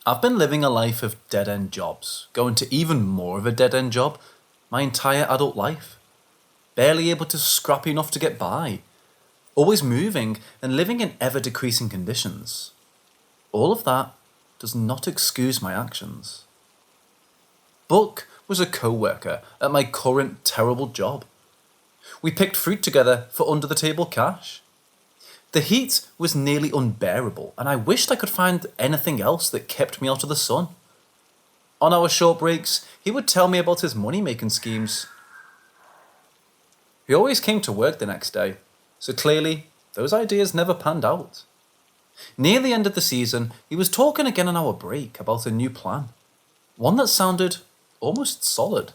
I've been living a life of dead-end jobs, going to even more of a dead-end job my entire adult life. Barely able to scrap enough to get by. Always moving and living in ever-decreasing conditions. All of that does not excuse my actions. Buck was a co-worker at my current terrible job. We picked fruit together for under-the-table cash. The heat was nearly unbearable, and I wished I could find anything else that kept me out of the sun. On our short breaks, he would tell me about his money-making schemes. He always came to work the next day, so clearly those ideas never panned out. Near the end of the season, he was talking again on our break about a new plan. One that sounded almost solid.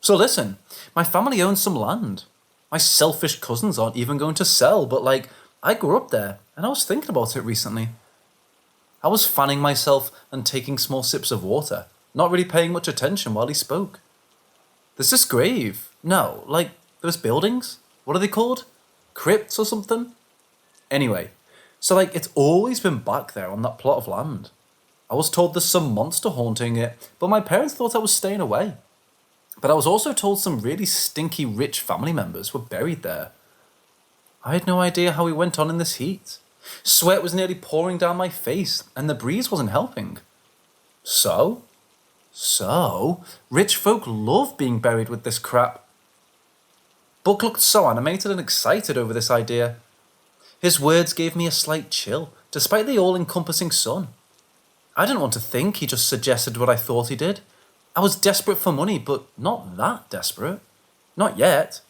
So listen, my family owns some land. My selfish cousins aren't even going to sell, but I grew up there, and I was thinking about it recently. I was fanning myself and taking small sips of water, not really paying much attention while he spoke. There's this grave. No, those buildings? What are they called? Crypts or something? Anyway, so it's always been back there on that plot of land. I was told there's some monster haunting it, but my parents thought I was staying away. But I was also told some really stinky rich family members were buried there. I had no idea how we went on in this heat. Sweat was nearly pouring down my face, and the breeze wasn't helping. So, rich folk love being buried with this crap. Buck looked so animated and excited over this idea. His words gave me a slight chill, despite the all-encompassing sun. I didn't want to think he just suggested what I thought he did. I was desperate for money, but not that desperate. Not yet.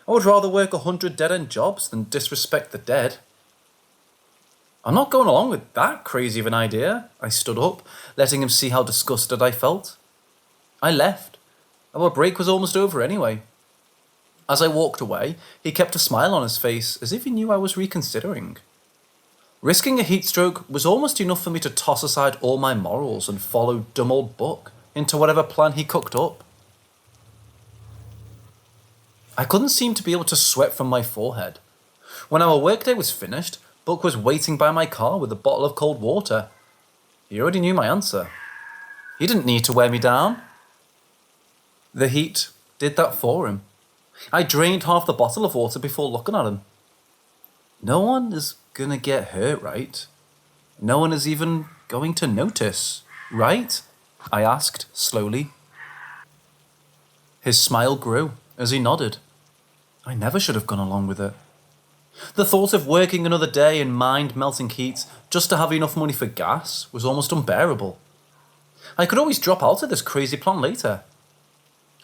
I would rather work 100 dead-end jobs than disrespect the dead. I'm not going along with that crazy of an idea. I stood up, letting him see how disgusted I felt. I left. Our break was almost over anyway. As I walked away, he kept a smile on his face as if he knew I was reconsidering. Risking a heat stroke was almost enough for me to toss aside all my morals and follow dumb old Buck into whatever plan he cooked up. I couldn't seem to be able to sweat from my forehead. When our workday was finished, Buck was waiting by my car with a bottle of cold water. He already knew my answer. He didn't need to wear me down. The heat did that for him. I drained half the bottle of water before looking at him. No one is gonna get hurt, right? No one is even going to notice, right? I asked, slowly. His smile grew as he nodded. I never should have gone along with it. The thought of working another day in mind-melting heat just to have enough money for gas was almost unbearable. I could always drop out of this crazy plan later.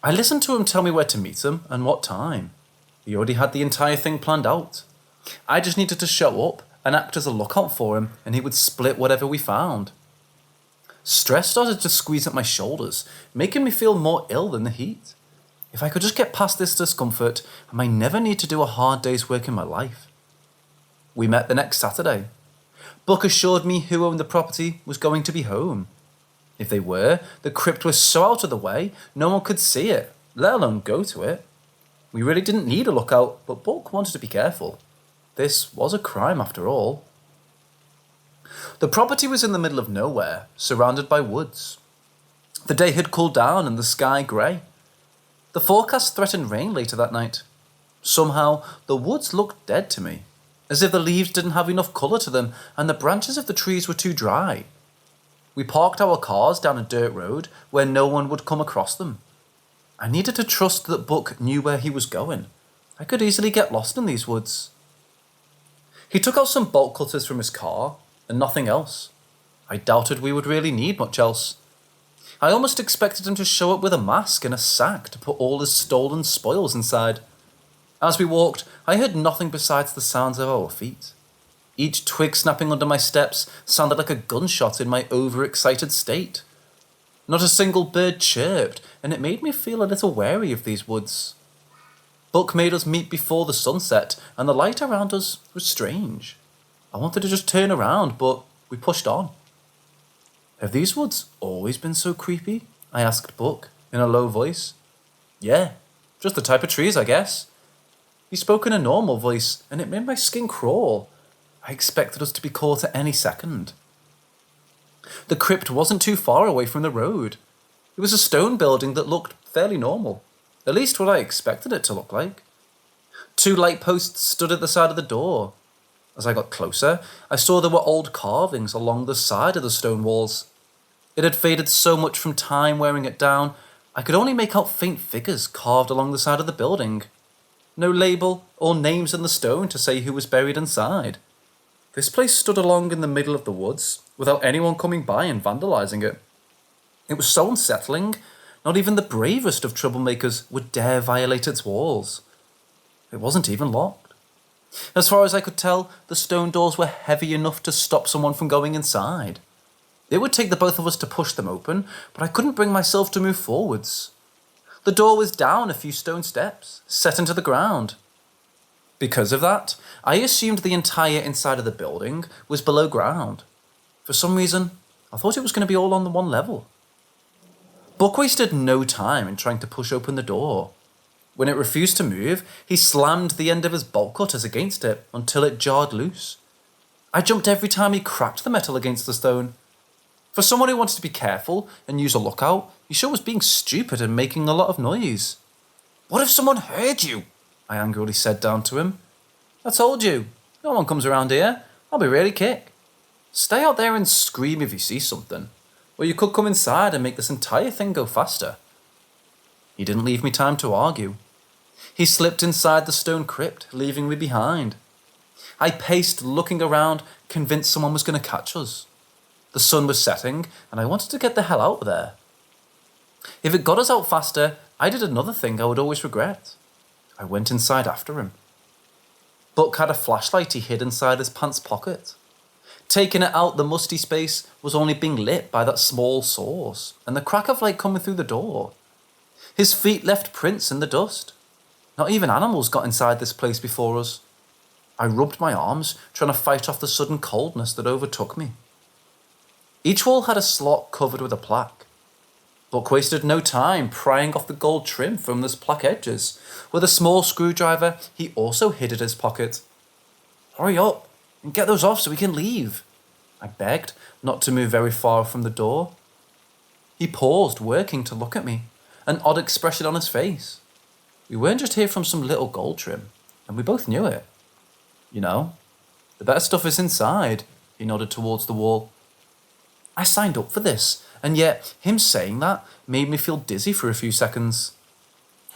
I listened to him tell me where to meet him and what time. He already had the entire thing planned out. I just needed to show up and act as a lookout for him, and he would split whatever we found. Stress started to squeeze at my shoulders, making me feel more ill than the heat. If I could just get past this discomfort, I might never need to do a hard day's work in my life. We met the next Saturday. Buck assured me who owned the property was going to be home. If they were, the crypt was so out of the way, no one could see it, let alone go to it. We really didn't need a lookout, but Buck wanted to be careful. This was a crime after all. The property was in the middle of nowhere, surrounded by woods. The day had cooled down and the sky grey. The forecast threatened rain later that night. Somehow, the woods looked dead to me, as if the leaves didn't have enough colour to them and the branches of the trees were too dry. We parked our cars down a dirt road where no one would come across them. I needed to trust that Buck knew where he was going. I could easily get lost in these woods. He took out some bolt cutters from his car, and nothing else. I doubted we would really need much else. I almost expected him to show up with a mask and a sack to put all his stolen spoils inside. As we walked, I heard nothing besides the sounds of our feet. Each twig snapping under my steps sounded like a gunshot in my overexcited state. Not a single bird chirped, and it made me feel a little wary of these woods. Buck made us meet before the sunset, and the light around us was strange. I wanted to just turn around, but we pushed on. Have these woods always been so creepy? I asked Buck, in a low voice. Yeah, just the type of trees, I guess. He spoke in a normal voice, and it made my skin crawl. I expected us to be caught at any second. The crypt wasn't too far away from the road. It was a stone building that looked fairly normal, at least what I expected it to look like. 2 light posts stood at the side of the door. As I got closer, I saw there were old carvings along the side of the stone walls. It had faded so much from time wearing it down, I could only make out faint figures carved along the side of the building. No label or names in the stone to say who was buried inside. This place stood along in the middle of the woods, without anyone coming by and vandalizing it. It was so unsettling, not even the bravest of troublemakers would dare violate its walls. It wasn't even locked. As far as I could tell, the stone doors were heavy enough to stop someone from going inside. It would take the both of us to push them open, but I couldn't bring myself to move forwards. The door was down a few stone steps, set into the ground. Because of that, I assumed the entire inside of the building was below ground. For some reason, I thought it was going to be all on the one level. Buck wasted no time in trying to push open the door. When it refused to move, he slammed the end of his bolt cutters against it until it jarred loose. I jumped every time he cracked the metal against the stone. For someone who wanted to be careful and use a lookout, he sure was being stupid and making a lot of noise. "What if someone heard you?" I angrily said down to him. "I told you, no one comes around here. I'll be really quick. Stay out there and scream if you see something, or you could come inside and make this entire thing go faster." He didn't leave me time to argue. He slipped inside the stone crypt, leaving me behind. I paced, looking around, convinced someone was going to catch us. The sun was setting, and I wanted to get the hell out of there. If it got us out faster, I did another thing I would always regret. I went inside after him. Buck had a flashlight he hid inside his pants pocket. Taking it out, the musty space was only being lit by that small source, and the crack of light coming through the door. His feet left prints in the dust. Not even animals got inside this place before us. I rubbed my arms, trying to fight off the sudden coldness that overtook me. Each wall had a slot covered with a plaque. Buck wasted no time prying off the gold trim from those plaque edges. With a small screwdriver, he also hid in his pocket. "Hurry up and get those off so we can leave," I begged, not to move very far from the door. He paused, working to look at me, an odd expression on his face. We weren't just here from some little gold trim, and we both knew it. "You know, the better stuff is inside," he nodded towards the wall. I signed up for this, and yet him saying that made me feel dizzy for a few seconds.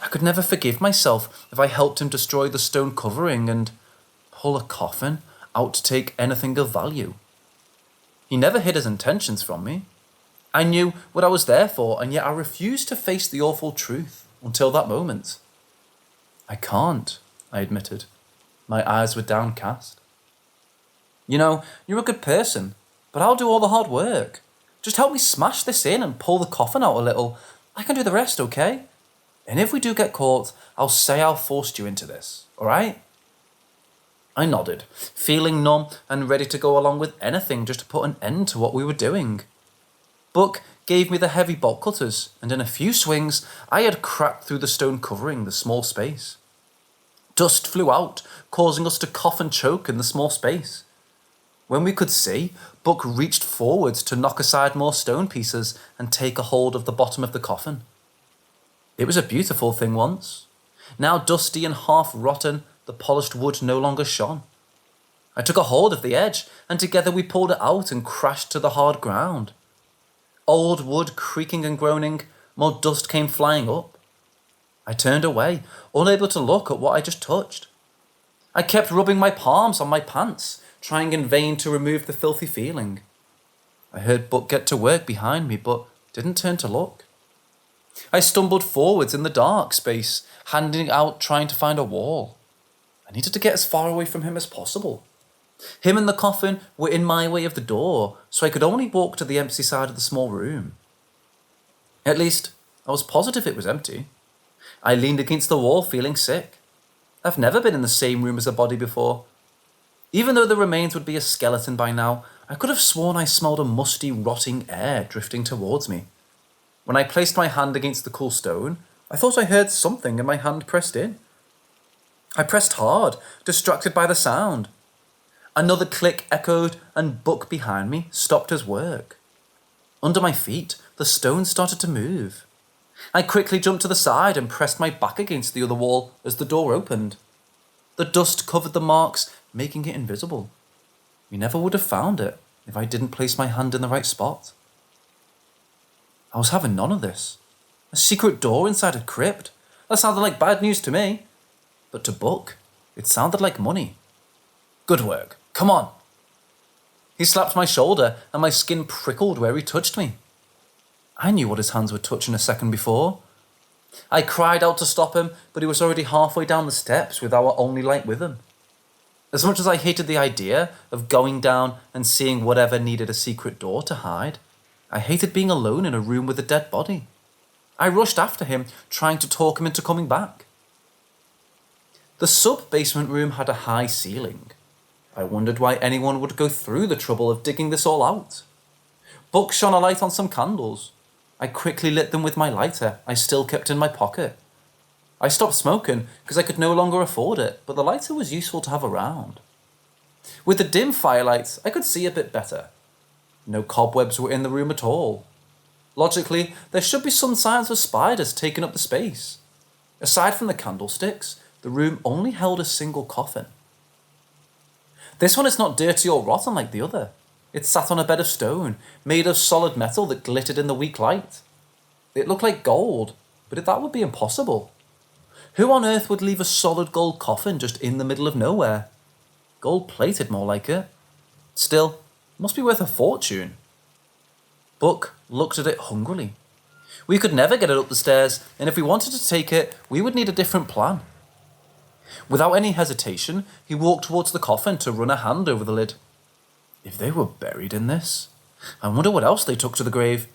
I could never forgive myself if I helped him destroy the stone covering and pull a coffin out to take anything of value. He never hid his intentions from me. I knew what I was there for, and yet I refused to face the awful truth until that moment. "I can't," I admitted. My eyes were downcast. "You know, you're a good person, but I'll do all the hard work. Just help me smash this in and pull the coffin out a little. I can do the rest, okay? And if we do get caught, I'll say I forced you into this, alright?" I nodded, feeling numb and ready to go along with anything just to put an end to what we were doing. Buck gave me the heavy bolt cutters, and in a few swings, I had cracked through the stone covering the small space. Dust flew out, causing us to cough and choke in the small space. When we could see, Buck reached forwards to knock aside more stone pieces and take a hold of the bottom of the coffin. It was a beautiful thing once. Now dusty and half rotten, the polished wood no longer shone. I took a hold of the edge, and together we pulled it out and crashed to the hard ground. Old wood creaking and groaning, more dust came flying up. I turned away, unable to look at what I just touched. I kept rubbing my palms on my pants, trying in vain to remove the filthy feeling. I heard Buck get to work behind me, but didn't turn to look. I stumbled forwards in the dark space, handing out trying to find a wall. I needed to get as far away from him as possible. Him and the coffin were in my way of the door, so I could only walk to the empty side of the small room. At least, I was positive it was empty. I leaned against the wall, feeling sick. I've never been in the same room as a body before. Even though the remains would be a skeleton by now, I could have sworn I smelled a musty, rotting air drifting towards me. When I placed my hand against the cool stone, I thought I heard something and my hand pressed in. I pressed hard, distracted by the sound. Another click echoed and Buck behind me stopped his work. Under my feet, the stones started to move. I quickly jumped to the side and pressed my back against the other wall as the door opened. The dust covered the marks, making it invisible. We never would have found it if I didn't place my hand in the right spot. I was having none of this. A secret door inside a crypt? That sounded like bad news to me. But to Buck, it sounded like money. Good work. Come on. He slapped my shoulder and my skin prickled where he touched me. I knew what his hands were touching a second before. I cried out to stop him, but he was already halfway down the steps with our only light with him. As much as I hated the idea of going down and seeing whatever needed a secret door to hide, I hated being alone in a room with a dead body. I rushed after him, trying to talk him into coming back. The sub-basement room had a high ceiling. I wondered why anyone would go through the trouble of digging this all out. Buck shone a light on some candles. I quickly lit them with my lighter I still kept in my pocket. I stopped smoking because I could no longer afford it, but the lighter was useful to have around. With the dim firelight, I could see a bit better. No cobwebs were in the room at all. Logically, there should be some signs of spiders taking up the space. Aside from the candlesticks, the room only held a single coffin. This one is not dirty or rotten like the other. It sat on a bed of stone, made of solid metal that glittered in the weak light. It looked like gold, but that would be impossible. Who on earth would leave a solid gold coffin just in the middle of nowhere? Gold-plated, more like it. Still, it must be worth a fortune. Buck looked at it hungrily. We could never get it up the stairs, and if we wanted to take it, we would need a different plan. Without any hesitation, he walked towards the coffin to run a hand over the lid. If they were buried in this, I wonder what else they took to the grave.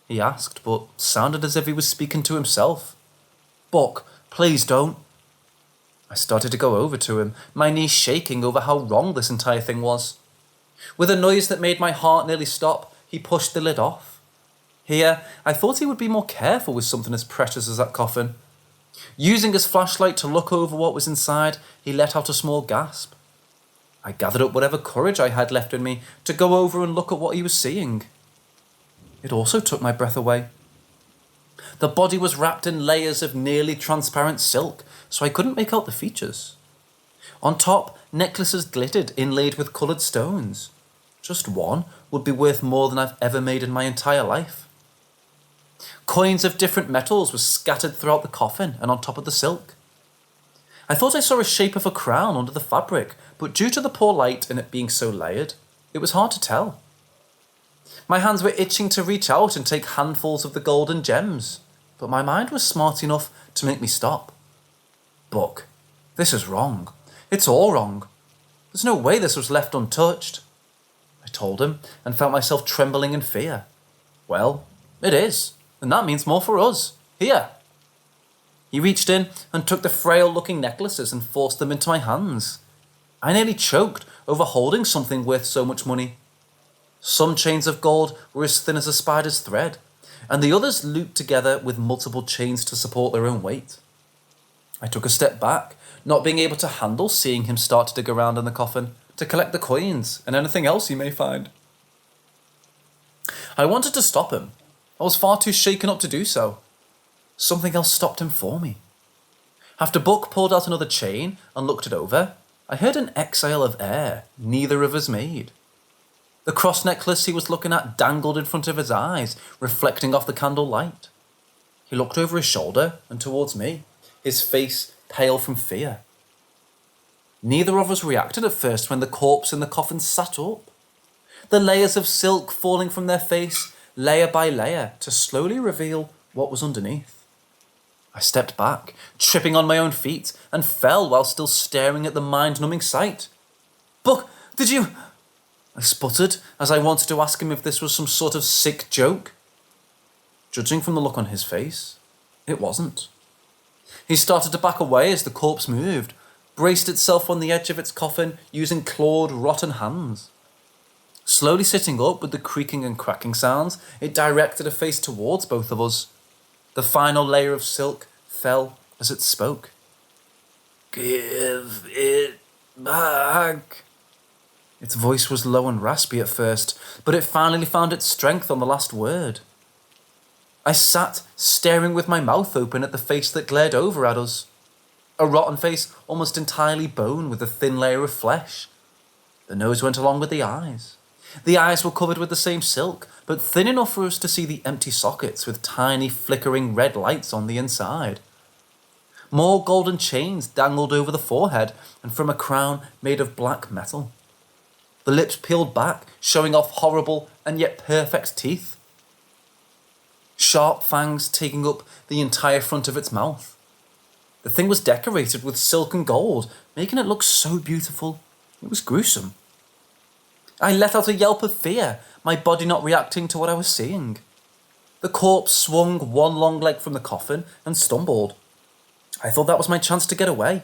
He asked, but sounded as if he was speaking to himself. Buck, please don't. I started to go over to him, my knees shaking over how wrong this entire thing was. With a noise that made my heart nearly stop, he pushed the lid off. Here, I thought he would be more careful with something as precious as that coffin. Using his flashlight to look over what was inside, he let out a small gasp. I gathered up whatever courage I had left in me to go over and look at what he was seeing. It also took my breath away. The body was wrapped in layers of nearly transparent silk, so I couldn't make out the features. On top, necklaces glittered, inlaid with coloured stones. Just one would be worth more than I've ever made in my entire life. Coins of different metals were scattered throughout the coffin and on top of the silk. I thought I saw a shape of a crown under the fabric, but due to the poor light and it being so layered, it was hard to tell. My hands were itching to reach out and take handfuls of the golden gems, but my mind was smart enough to make me stop. Buck, this is wrong. It's all wrong. There's no way this was left untouched. I told him and felt myself trembling in fear. Well, it is, and that means more for us. Here. He reached in and took the frail-looking necklaces and forced them into my hands. I nearly choked over holding something worth so much money. Some chains of gold were as thin as a spider's thread, and the others looped together with multiple chains to support their own weight. I took a step back, not being able to handle seeing him start to dig around in the coffin to collect the coins and anything else he may find. I wanted to stop him. I was far too shaken up to do so. Something else stopped him for me. After Buck pulled out another chain and looked it over, I heard an exhale of air neither of us made. The cross necklace he was looking at dangled in front of his eyes, reflecting off the candle light. He looked over his shoulder and towards me, his face pale from fear. Neither of us reacted at first when the corpse in the coffin sat up. The layers of silk falling from their face, layer by layer, to slowly reveal what was underneath. I stepped back, tripping on my own feet, and fell while still staring at the mind-numbing sight. Buck, did you... I sputtered as I wanted to ask him if this was some sort of sick joke. Judging from the look on his face, it wasn't. He started to back away as the corpse moved, braced itself on the edge of its coffin using clawed, rotten hands. Slowly sitting up with the creaking and cracking sounds, it directed a face towards both of us. The final layer of silk fell as it spoke. Give it back. Its voice was low and raspy at first, but it finally found its strength on the last word. I sat staring with my mouth open at the face that glared over at us. A rotten face, almost entirely bone with a thin layer of flesh. The nose went along with the eyes. The eyes were covered with the same silk, but thin enough for us to see the empty sockets with tiny flickering red lights on the inside. More golden chains dangled over the forehead and from a crown made of black metal. The lips peeled back, showing off horrible and yet perfect teeth. Sharp fangs taking up the entire front of its mouth. The thing was decorated with silk and gold, making it look so beautiful. It was gruesome. I let out a yelp of fear, my body not reacting to what I was seeing. The corpse swung one long leg from the coffin and stumbled. I thought that was my chance to get away.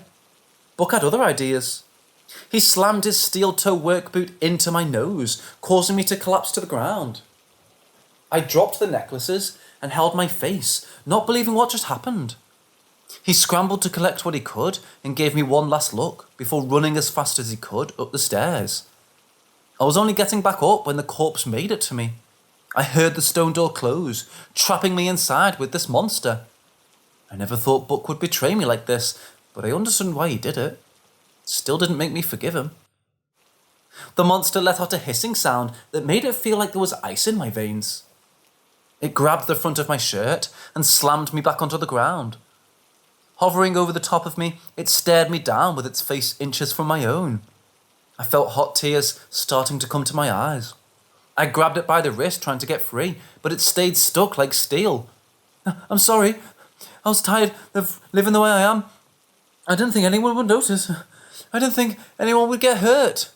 Buck had other ideas. He slammed his steel-toe work boot into my nose, causing me to collapse to the ground. I dropped the necklaces and held my face, not believing what just happened. He scrambled to collect what he could and gave me one last look before running as fast as he could up the stairs. I was only getting back up when the corpse made it to me. I heard the stone door close, trapping me inside with this monster. I never thought Buck would betray me like this, but I understood why he did it. Still didn't make me forgive him. The monster let out a hissing sound that made it feel like there was ice in my veins. It grabbed the front of my shirt and slammed me back onto the ground. Hovering over the top of me, it stared me down with its face inches from my own. I felt hot tears starting to come to my eyes. I grabbed it by the wrist trying to get free, but it stayed stuck like steel. I'm sorry. I was tired of living the way I am. I didn't think anyone would notice. I didn't think anyone would get hurt.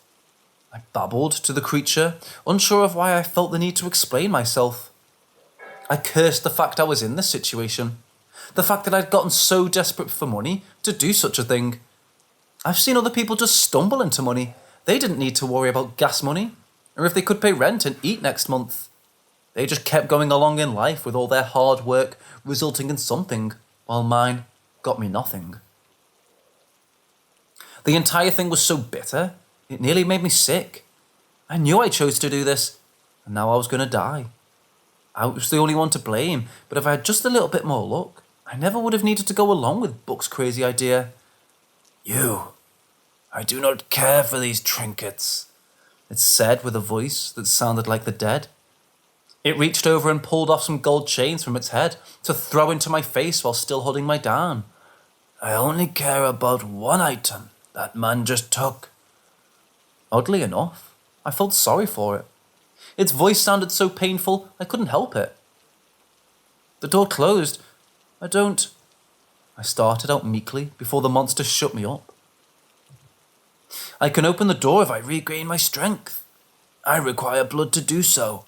I babbled to the creature, unsure of why I felt the need to explain myself. I cursed the fact I was in this situation. The fact that I'd gotten so desperate for money to do such a thing. I've seen other people just stumble into money. They didn't need to worry about gas money, or if they could pay rent and eat next month. They just kept going along in life with all their hard work resulting in something, while mine got me nothing. The entire thing was so bitter, it nearly made me sick. I knew I chose to do this, and now I was going to die. I was the only one to blame, but if I had just a little bit more luck, I never would have needed to go along with Buck's crazy idea. I do not care for these trinkets, it said with a voice that sounded like the dead. It reached over and pulled off some gold chains from its head to throw into my face while still holding me down. I only care about one item that man just took. Oddly enough, I felt sorry for it. Its voice sounded so painful, I couldn't help it. The door closed. I started out meekly before the monster shut me up. I can open the door if I regain my strength. I require blood to do so.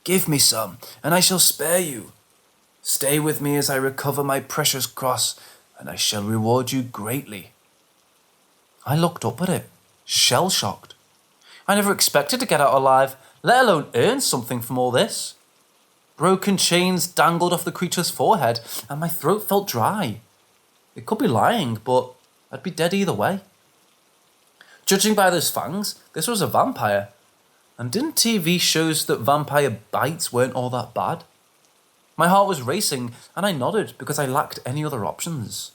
Give me some, and I shall spare you. Stay with me as I recover my precious cross, and I shall reward you greatly. I looked up at it, shell-shocked. I never expected to get out alive, let alone earn something from all this. Broken chains dangled off the creature's forehead, and my throat felt dry. It could be lying, but I'd be dead either way. Judging by those fangs, this was a vampire. And didn't TV shows that vampire bites weren't all that bad? My heart was racing, and I nodded because I lacked any other options.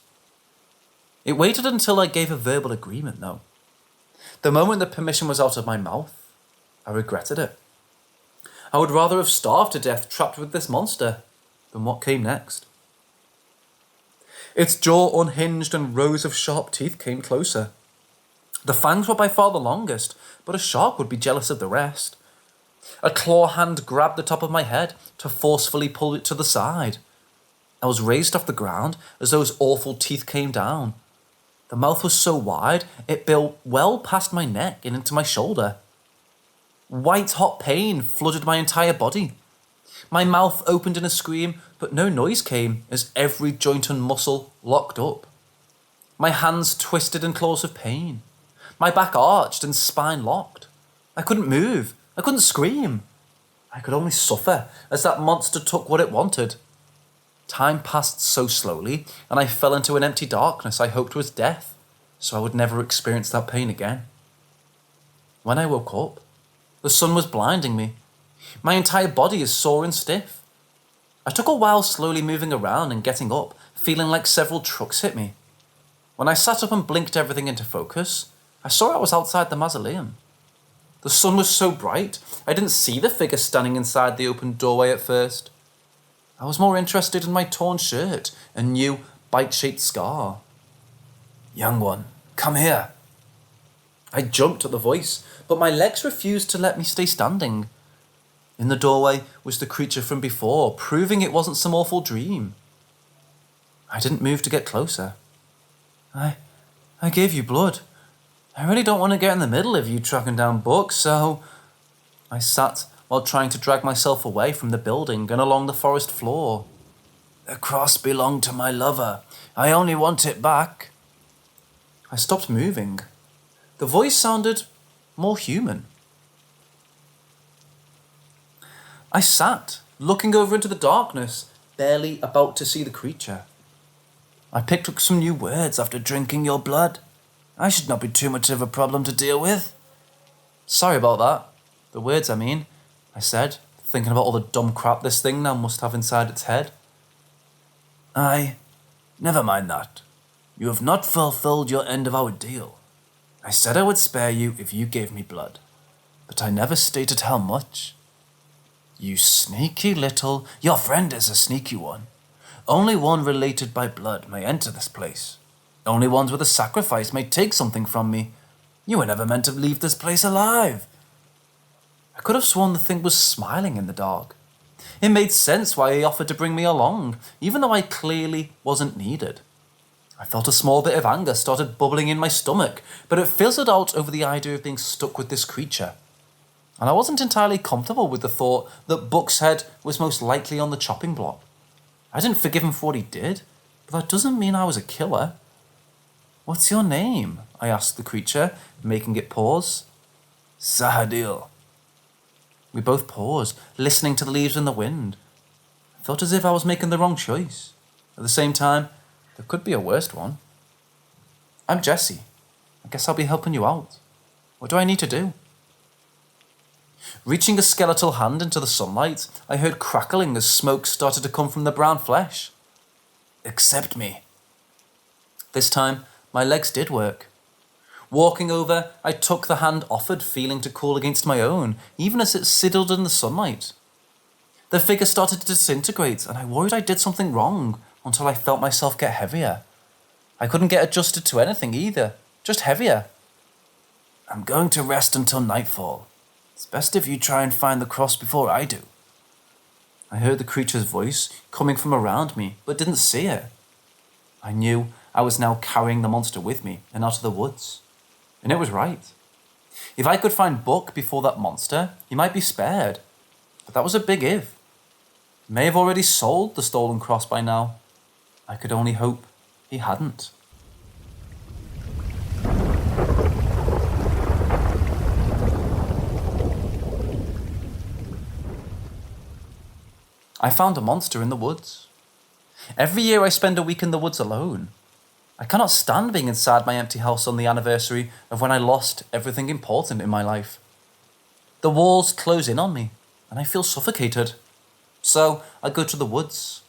It waited until I gave a verbal agreement, though. The moment the permission was out of my mouth, I regretted it. I would rather have starved to death trapped with this monster than what came next. Its jaw unhinged and rows of sharp teeth came closer. The fangs were by far the longest, but a shark would be jealous of the rest. A claw hand grabbed the top of my head to forcefully pull it to the side. I was raised off the ground as those awful teeth came down. The mouth was so wide, it built well past my neck and into my shoulder. White-hot pain flooded my entire body. My mouth opened in a scream, but no noise came as every joint and muscle locked up. My hands twisted in claws of pain. My back arched and spine locked. I couldn't move. I couldn't scream. I could only suffer as that monster took what it wanted. Time passed so slowly, and I fell into an empty darkness I hoped was death, so I would never experience that pain again. When I woke up, the sun was blinding me. My entire body is sore and stiff. I took a while slowly moving around and getting up, feeling like several trucks hit me. When I sat up and blinked everything into focus, I saw I was outside the mausoleum. The sun was so bright, I didn't see the figure standing inside the open doorway at first. I was more interested in my torn shirt and new bite-shaped scar. "Young one, come here." I jumped at the voice, but my legs refused to let me stay standing. In the doorway was the creature from before, proving it wasn't some awful dream. I didn't move to get closer. I gave you blood. I really don't want to get in the middle of you tracking down books, so..." I sat while trying to drag myself away from the building and along the forest floor. "The cross belonged to my lover. I only want it back." I stopped moving. The voice sounded more human. I sat, looking over into the darkness, barely about to see the creature. "I picked up some new words after drinking your blood. I should not be too much of a problem to deal with." "Sorry about that. The words, I mean," I said, thinking about all the dumb crap this thing now must have inside its head. Never mind that. You have not fulfilled your end of our deal. I said I would spare you if you gave me blood, but I never stated how much. You sneaky little... Your friend is a sneaky one. Only one related by blood may enter this place. Only ones with a sacrifice may take something from me. You were never meant to leave this place alive." I could have sworn the thing was smiling in the dark. It made sense why he offered to bring me along, even though I clearly wasn't needed. I felt a small bit of anger started bubbling in my stomach, but it fizzled out over the idea of being stuck with this creature. And I wasn't entirely comfortable with the thought that Buck's head was most likely on the chopping block. I didn't forgive him for what he did, but that doesn't mean I was a killer. "What's your name?" I asked the creature, making it pause. "Sahadil." We both paused, listening to the leaves in the wind. I felt as if I was making the wrong choice. At the same time, there could be a worse one. "I'm Jesse. I guess I'll be helping you out. What do I need to do?" Reaching a skeletal hand into the sunlight, I heard crackling as smoke started to come from the brown flesh. "Accept me." This time, my legs did work. Walking over, I took the hand offered, feeling to cool against my own, even as it sidled in the sunlight. The figure started to disintegrate, and I worried I did something wrong until I felt myself get heavier. I couldn't get adjusted to anything either, just heavier. "I'm going to rest until nightfall. It's best if you try and find the cross before I do." I heard the creature's voice coming from around me, but didn't see it. I knew I was now carrying the monster with me and out of the woods. And it was right. If I could find Buck before that monster, he might be spared. But that was a big if. He may have already sold the stolen cross by now. I could only hope he hadn't. I found a monster in the woods. Every year I spend a week in the woods alone. I cannot stand being inside my empty house on the anniversary of when I lost everything important in my life. The walls close in on me, and I feel suffocated. So I go to the woods.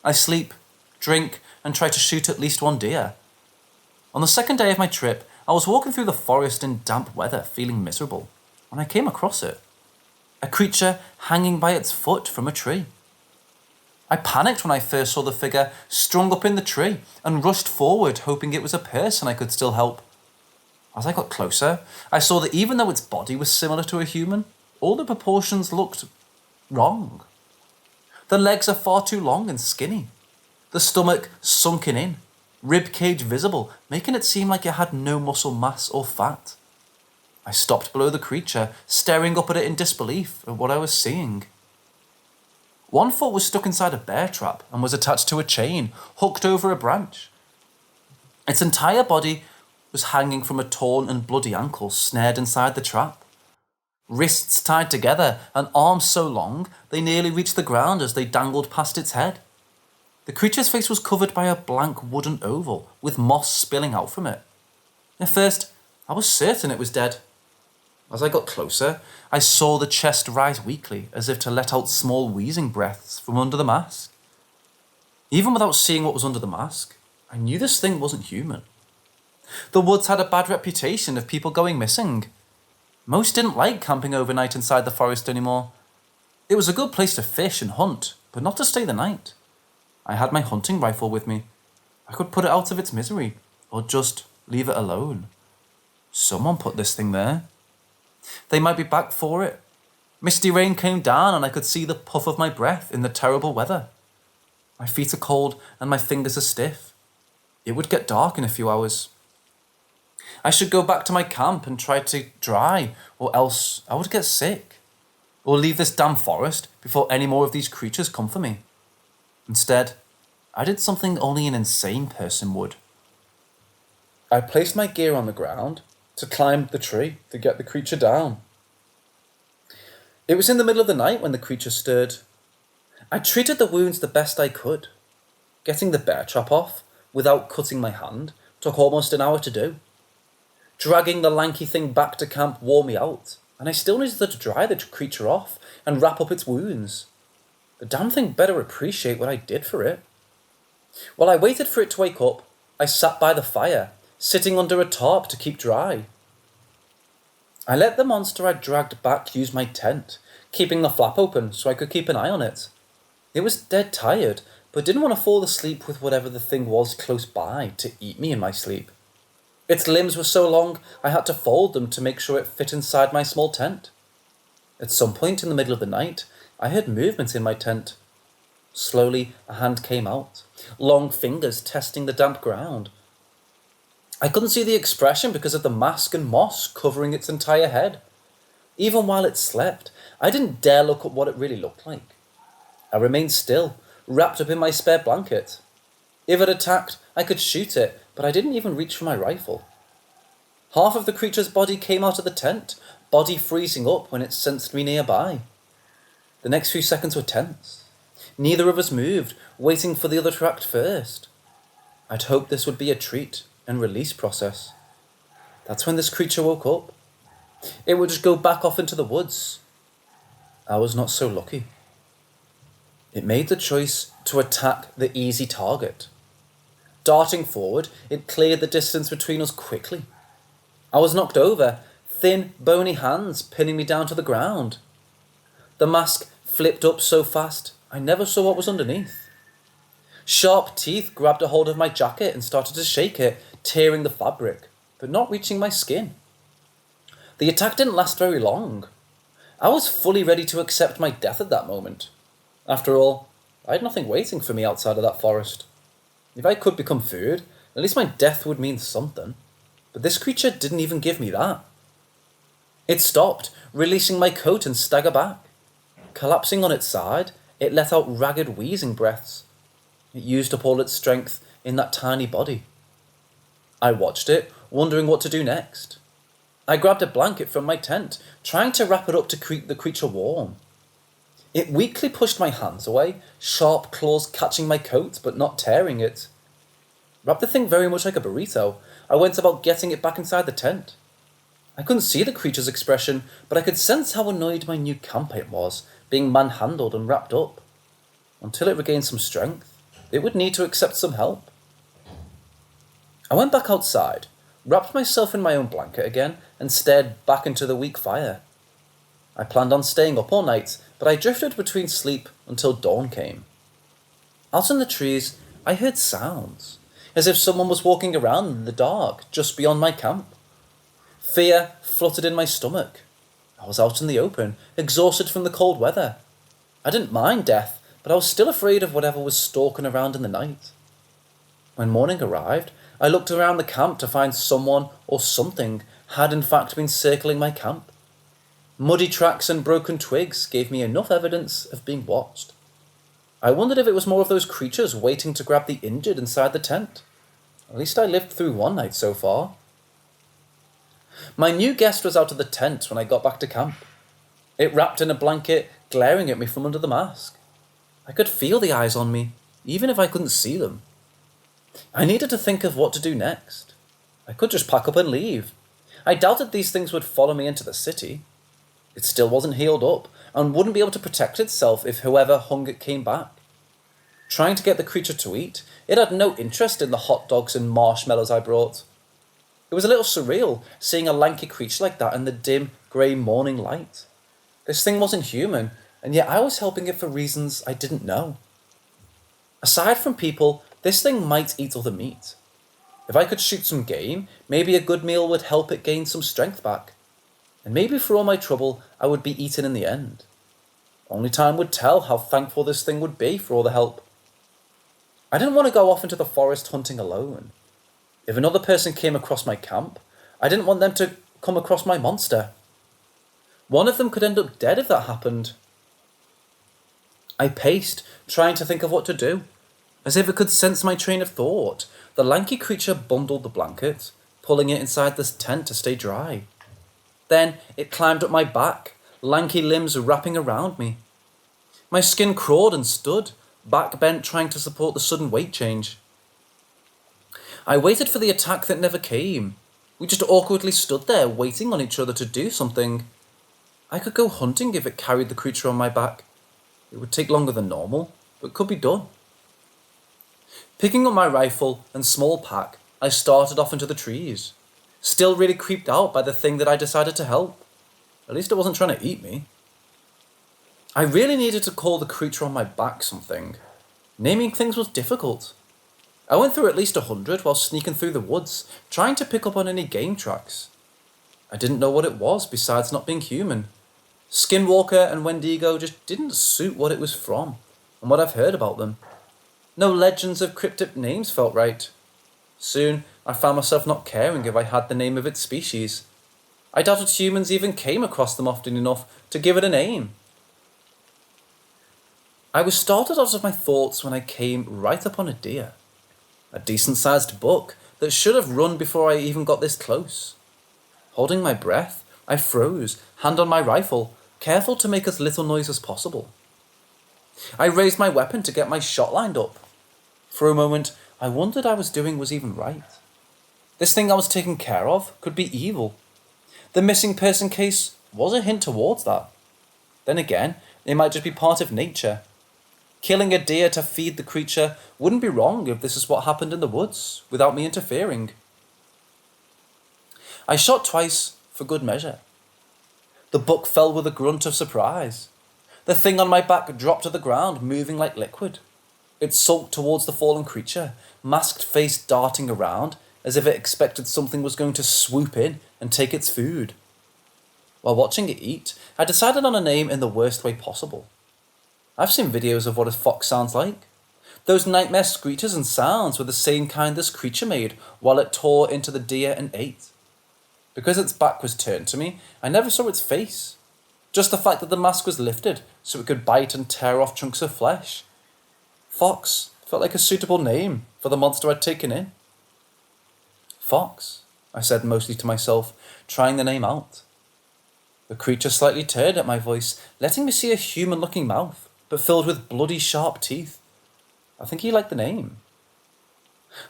I sleep, drink, and try to shoot at least one deer. On the second day of my trip, I was walking through the forest in damp weather, feeling miserable, when I came across it. A creature hanging by its foot from a tree. I panicked when I first saw the figure strung up in the tree and rushed forward, hoping it was a person I could still help. As I got closer, I saw that even though its body was similar to a human, all the proportions looked wrong. The legs are far too long and skinny. The stomach sunken in, rib cage visible, making it seem like it had no muscle mass or fat. I stopped below the creature, staring up at it in disbelief at what I was seeing. One foot was stuck inside a bear trap and was attached to a chain, hooked over a branch. Its entire body was hanging from a torn and bloody ankle snared inside the trap. Wrists tied together and arms so long they nearly reached the ground as they dangled past its head. The creature's face was covered by a blank wooden oval with moss spilling out from it. At first, I was certain it was dead. As I got closer, I saw the chest rise weakly, as if to let out small wheezing breaths from under the mask. Even without seeing what was under the mask, I knew this thing wasn't human. The woods had a bad reputation of people going missing. Most didn't like camping overnight inside the forest anymore. It was a good place to fish and hunt, but not to stay the night. I had my hunting rifle with me. I could put it out of its misery, or just leave it alone. Someone put this thing there. They might be back for it. Misty rain came down and I could see the puff of my breath in the terrible weather. My feet are cold and my fingers are stiff. It would get dark in a few hours. I should go back to my camp and try to dry, or else I would get sick. Or leave this damn forest before any more of these creatures come for me. Instead, I did something only an insane person would. I placed my gear on the ground to climb the tree to get the creature down. It was in the middle of the night when the creature stirred. I treated the wounds the best I could. Getting the bear trap off without cutting my hand took almost an hour to do. Dragging the lanky thing back to camp wore me out, and I still needed to dry the creature off and wrap up its wounds. The damn thing better appreciate what I did for it. While I waited for it to wake up, I sat by the fire, sitting under a tarp to keep dry. I let the monster I dragged back use my tent, keeping the flap open so I could keep an eye on it. It was dead tired, but didn't want to fall asleep with whatever the thing was close by to eat me in my sleep. Its limbs were so long, I had to fold them to make sure it fit inside my small tent. At some point in the middle of the night, I heard movement in my tent. Slowly, a hand came out, long fingers testing the damp ground. I couldn't see the expression because of the mask and moss covering its entire head. Even while it slept, I didn't dare look at what it really looked like. I remained still, wrapped up in my spare blanket. If it attacked, I could shoot it, but I didn't even reach for my rifle. Half of the creature's body came out of the tent, body freezing up when it sensed me nearby. The next few seconds were tense. Neither of us moved, waiting for the other to act first. I'd hoped this would be a treat and release process. That's when this creature woke up. It would just go back off into the woods. I was not so lucky. It made the choice to attack the easy target. Darting forward, it cleared the distance between us quickly. I was knocked over, thin, bony hands pinning me down to the ground. The mask flipped up so fast, I never saw what was underneath. Sharp teeth grabbed a hold of my jacket and started to shake it, tearing the fabric, but not reaching my skin. The attack didn't last very long. I was fully ready to accept my death at that moment. After all, I had nothing waiting for me outside of that forest. If I could become food, at least my death would mean something. But this creature didn't even give me that. It stopped, releasing my coat and staggered back. Collapsing on its side, it let out ragged wheezing breaths. It used up all its strength in that tiny body. I watched it, wondering what to do next. I grabbed a blanket from my tent, trying to wrap it up to keep the creature warm. It weakly pushed my hands away, sharp claws catching my coat but not tearing it. Wrapped the thing very much like a burrito, I went about getting it back inside the tent. I couldn't see the creature's expression, but I could sense how annoyed my new campmate was, being manhandled and wrapped up. Until it regained some strength, it would need to accept some help. I went back outside, wrapped myself in my own blanket again, and stared back into the weak fire. I planned on staying up all night, but I drifted between sleep until dawn came. Out in the trees, I heard sounds, as if someone was walking around in the dark just beyond my camp. Fear fluttered in my stomach. I was out in the open, exhausted from the cold weather. I didn't mind death, but I was still afraid of whatever was stalking around in the night. When morning arrived, I looked around the camp to find someone or something had in fact been circling my camp. Muddy tracks and broken twigs gave me enough evidence of being watched. I wondered if it was more of those creatures waiting to grab the injured inside the tent. At least I lived through one night so far. My new guest was out of the tent when I got back to camp. It wrapped in a blanket, glaring at me from under the mask. I could feel the eyes on me, even if I couldn't see them. I needed to think of what to do next. I could just pack up and leave. I doubted these things would follow me into the city. It still wasn't healed up, and wouldn't be able to protect itself if whoever hung it came back. Trying to get the creature to eat, it had no interest in the hot dogs and marshmallows I brought. It was a little surreal, seeing a lanky creature like that in the dim, grey morning light. This thing wasn't human, and yet I was helping it for reasons I didn't know. Aside from people, this thing might eat other meat. If I could shoot some game, maybe a good meal would help it gain some strength back. And maybe for all my trouble, I would be eaten in the end. Only time would tell how thankful this thing would be for all the help. I didn't want to go off into the forest hunting alone. If another person came across my camp, I didn't want them to come across my monster. One of them could end up dead if that happened. I paced, trying to think of what to do. As if it could sense my train of thought, the lanky creature bundled the blanket, pulling it inside this tent to stay dry. Then it climbed up my back, lanky limbs wrapping around me. My skin crawled and stood, back bent trying to support the sudden weight change. I waited for the attack that never came. We just awkwardly stood there waiting on each other to do something. I could go hunting if it carried the creature on my back. It would take longer than normal, but could be done. Picking up my rifle and small pack, I started off into the trees, still really creeped out by the thing that I decided to help. At least it wasn't trying to eat me. I really needed to call the creature on my back something. Naming things was difficult. I went through at least 100 while sneaking through the woods, trying to pick up on any game tracks. I didn't know what it was besides not being human. Skinwalker and Wendigo just didn't suit what it was from, and what I've heard about them. No legends of cryptic names felt right. Soon, I found myself not caring if I had the name of its species. I doubted humans even came across them often enough to give it a name. I was startled out of my thoughts when I came right upon a deer. A decent-sized buck that should have run before I even got this close. Holding my breath, I froze, hand on my rifle, careful to make as little noise as possible. I raised my weapon to get my shot lined up. For a moment, I wondered I was doing was even right. This thing I was taking care of could be evil. The missing person case was a hint towards that. Then again, it might just be part of nature. Killing a deer to feed the creature wouldn't be wrong if this is what happened in the woods, without me interfering. I shot twice for good measure. The buck fell with a grunt of surprise. The thing on my back dropped to the ground, moving like liquid. It sulked towards the fallen creature, masked face darting around, as if it expected something was going to swoop in and take its food. While watching it eat, I decided on a name in the worst way possible. I've seen videos of what a fox sounds like. Those nightmare screeches and sounds were the same kind this creature made while it tore into the deer and ate. Because its back was turned to me, I never saw its face. Just the fact that the mask was lifted so it could bite and tear off chunks of flesh. Fox felt like a suitable name for the monster I'd taken in. Fox, I said mostly to myself, trying the name out. The creature slightly turned at my voice, letting me see a human-looking mouth, but filled with bloody sharp teeth. I think he liked the name.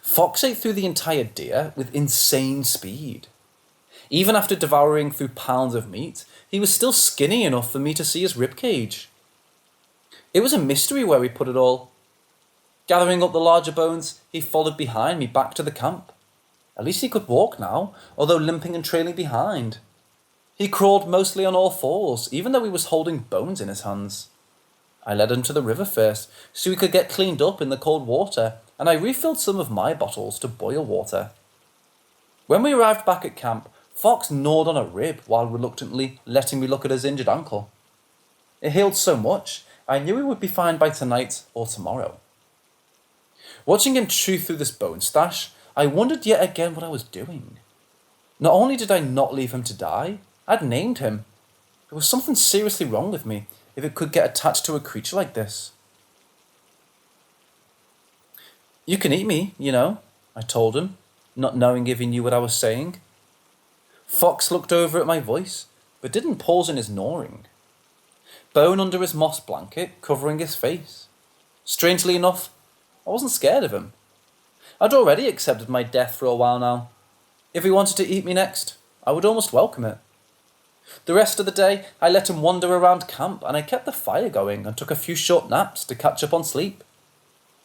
Fox ate through the entire deer with insane speed. Even after devouring through pounds of meat, he was still skinny enough for me to see his ribcage. It was a mystery where he put it all. Gathering up the larger bones, he followed behind me back to the camp. At least he could walk now, although limping and trailing behind. He crawled mostly on all fours, even though he was holding bones in his hands. I led him to the river first, so he could get cleaned up in the cold water, and I refilled some of my bottles to boil water. When we arrived back at camp, Fox gnawed on a rib while reluctantly letting me look at his injured ankle. It healed so much, I knew he would be fine by tonight or tomorrow. Watching him chew through this bone stash, I wondered yet again what I was doing. Not only did I not leave him to die, I'd named him. There was something seriously wrong with me if it could get attached to a creature like this. You can eat me, you know, I told him, not knowing if he knew what I was saying. Fox looked over at my voice, but didn't pause in his gnawing. Bone under his moss blanket, covering his face. Strangely enough, I wasn't scared of him. I'd already accepted my death for a while now. If he wanted to eat me next, I would almost welcome it. The rest of the day, I let him wander around camp and I kept the fire going and took a few short naps to catch up on sleep.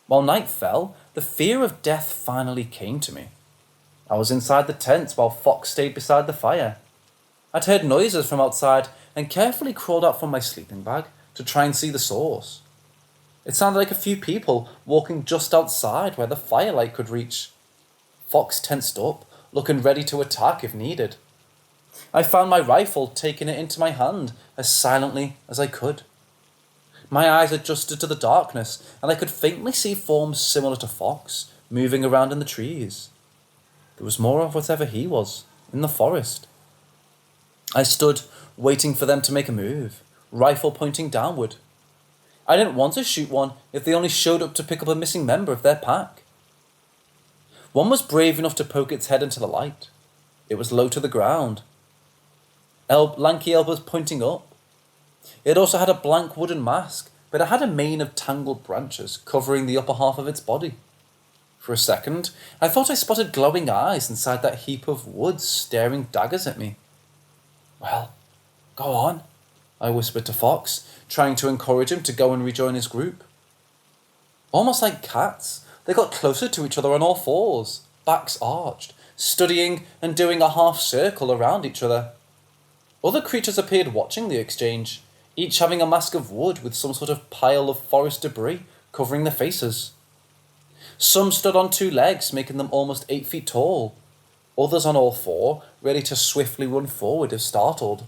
While night fell, the fear of death finally came to me. I was inside the tent while Fox stayed beside the fire. I'd heard noises from outside and carefully crawled out from my sleeping bag to try and see the source. It sounded like a few people walking just outside where the firelight could reach. Fox tensed up, looking ready to attack if needed. I found my rifle, taking it into my hand as silently as I could. My eyes adjusted to the darkness, and I could faintly see forms similar to Fox moving around in the trees. There was more of whatever he was, in the forest. I stood, waiting for them to make a move, rifle pointing downward. I didn't want to shoot one if they only showed up to pick up a missing member of their pack. One was brave enough to poke its head into the light. It was low to the ground. Lanky elbows pointing up. It also had a blank wooden mask, but it had a mane of tangled branches covering the upper half of its body. For a second, I thought I spotted glowing eyes inside that heap of wood staring daggers at me. "Well, go on," I whispered to Fox, trying to encourage him to go and rejoin his group. Almost like cats, they got closer to each other on all fours, backs arched, studying and doing a half circle around each other. Other creatures appeared watching the exchange, each having a mask of wood with some sort of pile of forest debris covering their faces. Some stood on two legs, making them almost 8 feet tall. Others on all four, ready to swiftly run forward if startled.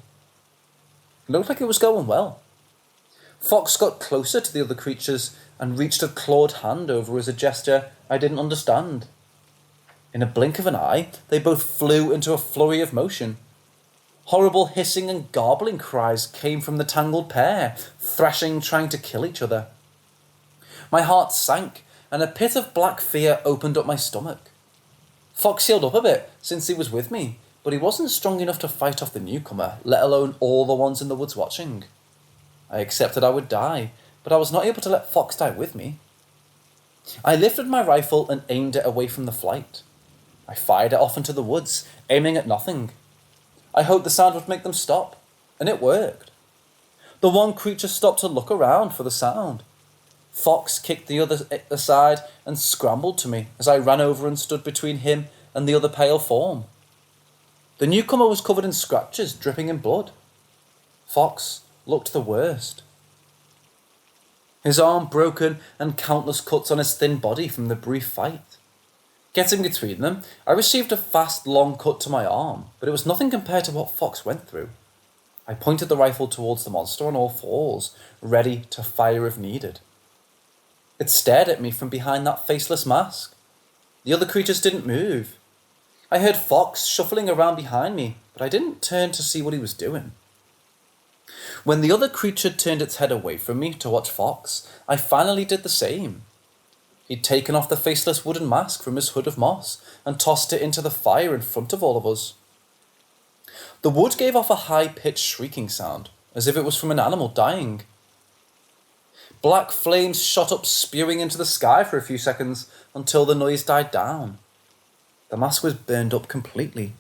It looked like it was going well. Fox got closer to the other creatures and reached a clawed hand over as a gesture I didn't understand. In a blink of an eye, they both flew into a flurry of motion. Horrible hissing and garbling cries came from the tangled pair, thrashing, trying to kill each other. My heart sank, and a pit of black fear opened up my stomach. Fox healed up a bit, since he was with me, but he wasn't strong enough to fight off the newcomer, let alone all the ones in the woods watching. I accepted I would die, but I was not able to let Fox die with me. I lifted my rifle and aimed it away from the flight. I fired it off into the woods, aiming at nothing. I hoped the sound would make them stop, and it worked. The one creature stopped to look around for the sound. Fox kicked the other aside and scrambled to me as I ran over and stood between him and the other pale form. The newcomer was covered in scratches, dripping in blood. Fox looked the worst. His arm broken and countless cuts on his thin body from the brief fight. Getting between them, I received a fast, long cut to my arm, but it was nothing compared to what Fox went through. I pointed the rifle towards the monster on all fours, ready to fire if needed. It stared at me from behind that faceless mask. The other creatures didn't move. I heard Fox shuffling around behind me, but I didn't turn to see what he was doing. When the other creature turned its head away from me to watch Fox, I finally did the same. He'd taken off the faceless wooden mask from his hood of moss and tossed it into the fire in front of all of us. The wood gave off a high-pitched shrieking sound, as if it was from an animal dying. Black flames shot up, spewing into the sky for a few seconds until the noise died down. The mask was burned up completely.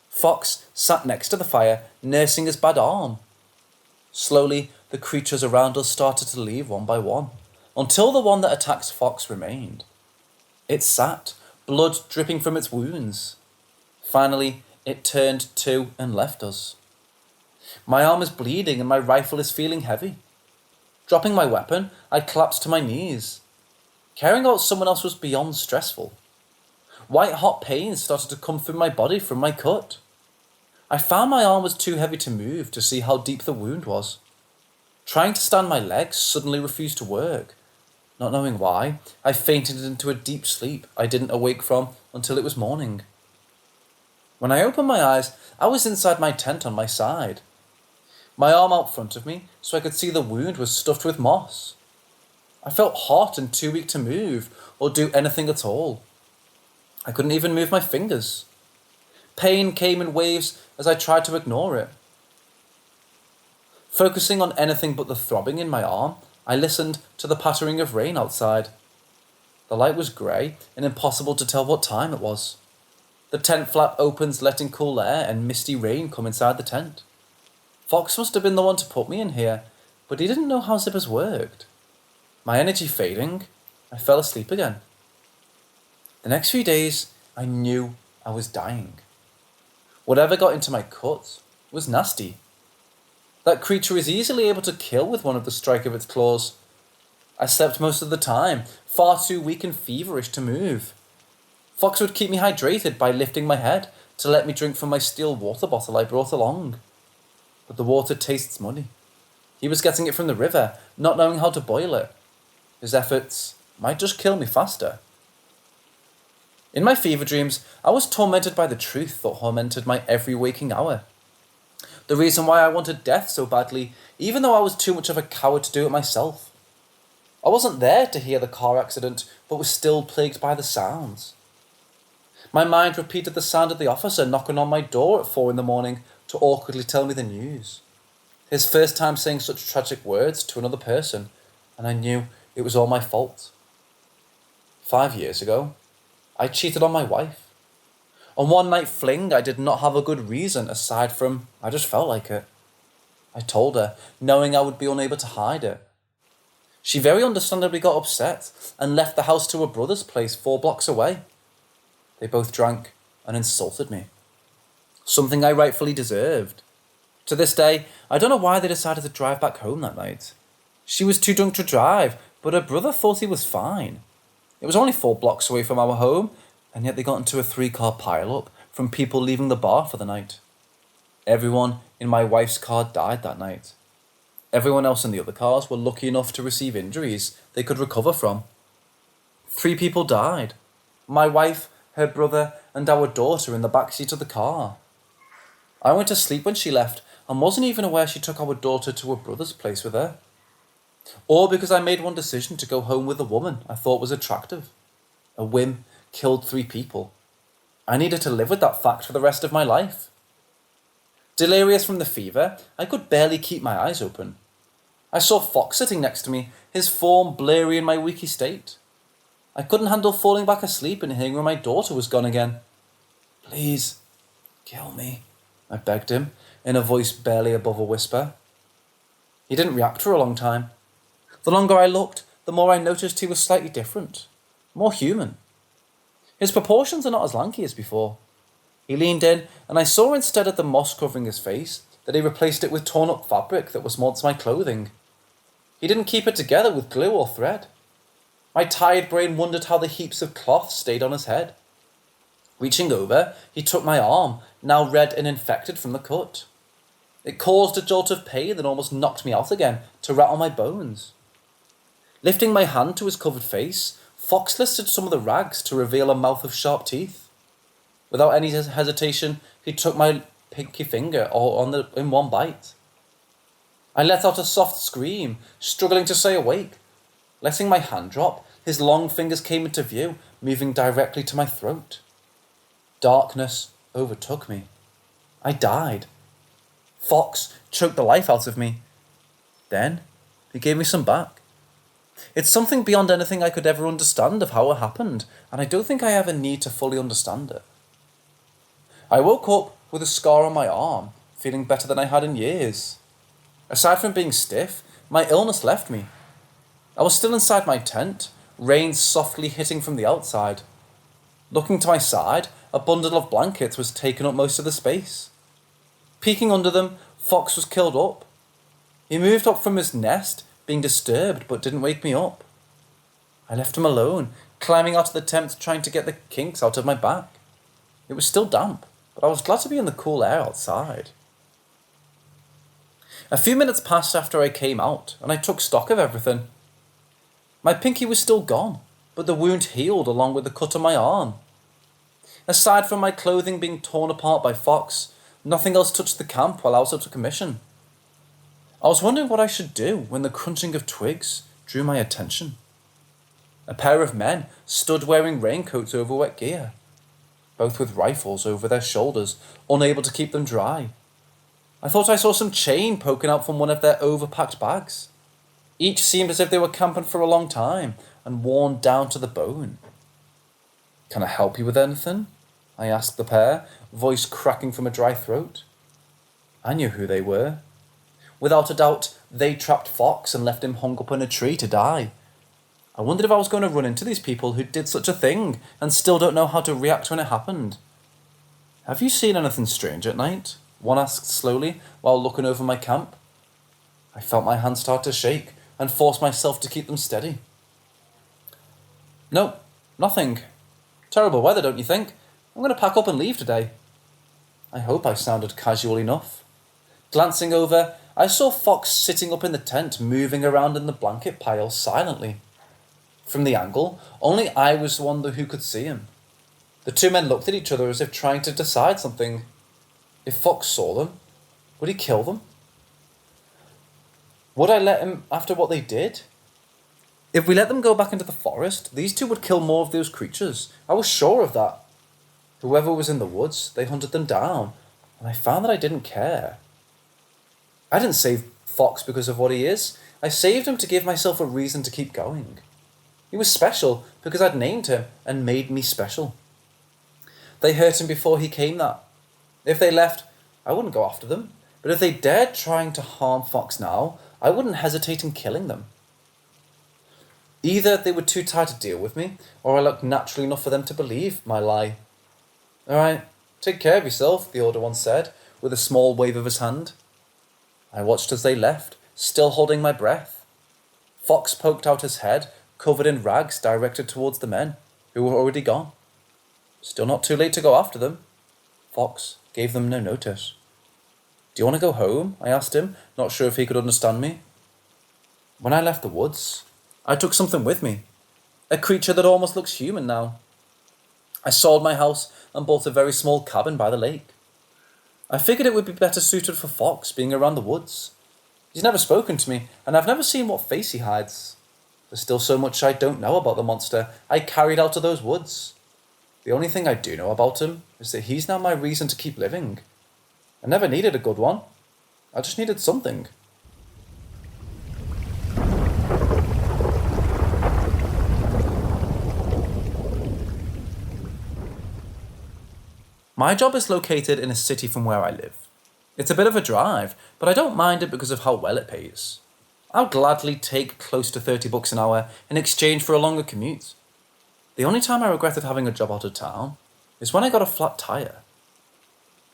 Fox sat next to the fire, nursing his bad arm. Slowly, the creatures around us started to leave one by one, until the one that attacked Fox remained. It sat, blood dripping from its wounds. Finally, it turned to and left us. My arm is bleeding and my rifle is feeling heavy. Dropping my weapon, I collapsed to my knees. Caring about someone else was beyond stressful. White-hot pain started to come through my body from my cut. I found my arm was too heavy to move to see how deep the wound was. Trying to stand my legs suddenly refused to work. Not knowing why, I fainted into a deep sleep I didn't awake from until it was morning. When I opened my eyes, I was inside my tent on my side. My arm out front of me, so I could see the wound was stuffed with moss. I felt hot and too weak to move or do anything at all. I couldn't even move my fingers. Pain came in waves as I tried to ignore it. Focusing on anything but the throbbing in my arm, I listened to the pattering of rain outside. The light was grey and impossible to tell what time it was. The tent flap opens, letting cool air and misty rain come inside the tent. Fox must have been the one to put me in here, but he didn't know how zippers worked. My energy fading, I fell asleep again. The next few days, I knew I was dying. Whatever got into my cut was nasty. That creature is easily able to kill with one of the strike of its claws. I slept most of the time, far too weak and feverish to move. Fox would keep me hydrated by lifting my head to let me drink from my steel water bottle I brought along. But the water tastes muddy. He was getting it from the river, not knowing how to boil it. His efforts might just kill me faster. In my fever dreams, I was tormented by the truth that tormented my every waking hour. The reason why I wanted death so badly, even though I was too much of a coward to do it myself. I wasn't there to hear the car accident, but was still plagued by the sounds. My mind repeated the sound of the officer knocking on my door at 4 a.m. to awkwardly tell me the news. His first time saying such tragic words to another person, and I knew it was all my fault. 5 years ago, I cheated on my wife. On one night fling, I did not have a good reason aside from I just felt like it. I told her, knowing I would be unable to hide it. She very understandably got upset and left the house to her brother's place 4 blocks away. They both drank and insulted me. Something I rightfully deserved. To this day, I don't know why they decided to drive back home that night. She was too drunk to drive, but her brother thought he was fine. It was only 4 blocks away from our home, and yet they got into a 3-car pile-up from people leaving the bar for the night. Everyone in my wife's car died that night. Everyone else in the other cars were lucky enough to receive injuries they could recover from. 3 people died. My wife, her brother, and our daughter in the backseat of the car. I went to sleep when she left and wasn't even aware she took our daughter to her brother's place with her. Or because I made one decision to go home with a woman I thought was attractive. A whim killed 3 people. I needed to live with that fact for the rest of my life. Delirious from the fever, I could barely keep my eyes open. I saw Fox sitting next to me, his form blurry in my weaky state. I couldn't handle falling back asleep and hearing where my daughter was gone again. Please, kill me, I begged him, in a voice barely above a whisper. He didn't react for a long time. The longer I looked, the more I noticed he was slightly different, more human. His proportions are not as lanky as before. He leaned in, and I saw instead of the moss covering his face, that he replaced it with torn-up fabric that was once my clothing. He didn't keep it together with glue or thread. My tired brain wondered how the heaps of cloth stayed on his head. Reaching over, he took my arm, now red and infected from the cut. It caused a jolt of pain that almost knocked me out again, to rattle my bones. Lifting my hand to his covered face, Fox lifted some of the rags to reveal a mouth of sharp teeth. Without any hesitation, he took my pinky finger all in one bite. I let out a soft scream, struggling to stay awake. Letting my hand drop, his long fingers came into view, moving directly to my throat. Darkness overtook me. I died. Fox choked the life out of me. Then, he gave me some back. It's something beyond anything I could ever understand of how it happened, and I don't think I ever need to fully understand it. I woke up with a scar on my arm, feeling better than I had in years. Aside from being stiff, my illness left me. I was still inside my tent, rain softly hitting from the outside. Looking to my side, a bundle of blankets was taking up most of the space. Peeking under them, Fox was curled up. He moved up from his nest, being disturbed, but didn't wake me up. I left him alone, climbing out of the tent trying to get the kinks out of my back. It was still damp, but I was glad to be in the cool air outside. A few minutes passed after I came out, and I took stock of everything. My pinky was still gone, but the wound healed along with the cut on my arm. Aside from my clothing being torn apart by Fox, nothing else touched the camp while I was out of commission. I was wondering what I should do when the crunching of twigs drew my attention. A pair of men stood wearing raincoats over wet gear, both with rifles over their shoulders, unable to keep them dry. I thought I saw some chain poking out from one of their overpacked bags. Each seemed as if they were camping for a long time and worn down to the bone. "Can I help you with anything?" I asked the pair, voice cracking from a dry throat. I knew who they were. Without a doubt, they trapped Fox and left him hung up in a tree to die. I wondered if I was going to run into these people who did such a thing and still don't know how to react when it happened. Have you seen anything strange at night? One asked slowly while looking over my camp. I felt my hands start to shake and forced myself to keep them steady. No, nothing. Terrible weather, don't you think? I'm going to pack up and leave today. I hope I sounded casual enough. Glancing over, I saw Fox sitting up in the tent, moving around in the blanket pile silently. From the angle, only I was the one who could see him. The two men looked at each other as if trying to decide something. If Fox saw them, would he kill them? Would I let him after what they did? If we let them go back into the forest, these two would kill more of those creatures. I was sure of that. Whoever was in the woods, they hunted them down, and I found that I didn't care. I didn't save Fox because of what he is. I saved him to give myself a reason to keep going. He was special because I'd named him and made me special. They hurt him before he came that. If they left, I wouldn't go after them. But if they dared trying to harm Fox now, I wouldn't hesitate in killing them. Either they were too tired to deal with me, or I looked natural enough for them to believe my lie. All right, take care of yourself, the older one said, with a small wave of his hand. I watched as they left, still holding my breath. Fox poked out his head, covered in rags directed towards the men, who were already gone. Still not too late to go after them. Fox gave them no notice. Do you want to go home? I asked him, not sure if he could understand me. When I left the woods, I took something with me. A creature that almost looks human now. I sold my house and bought a very small cabin by the lake. I figured it would be better suited for Fox being around the woods. He's never spoken to me, and I've never seen what face he hides. There's still so much I don't know about the monster I carried out of those woods. The only thing I do know about him is that he's now my reason to keep living. I never needed a good one. I just needed something. My job is located in a city from where I live. It's a bit of a drive, but I don't mind it because of how well it pays. I'll gladly take close to $30 an hour in exchange for a longer commute. The only time I regretted having a job out of town is when I got a flat tire.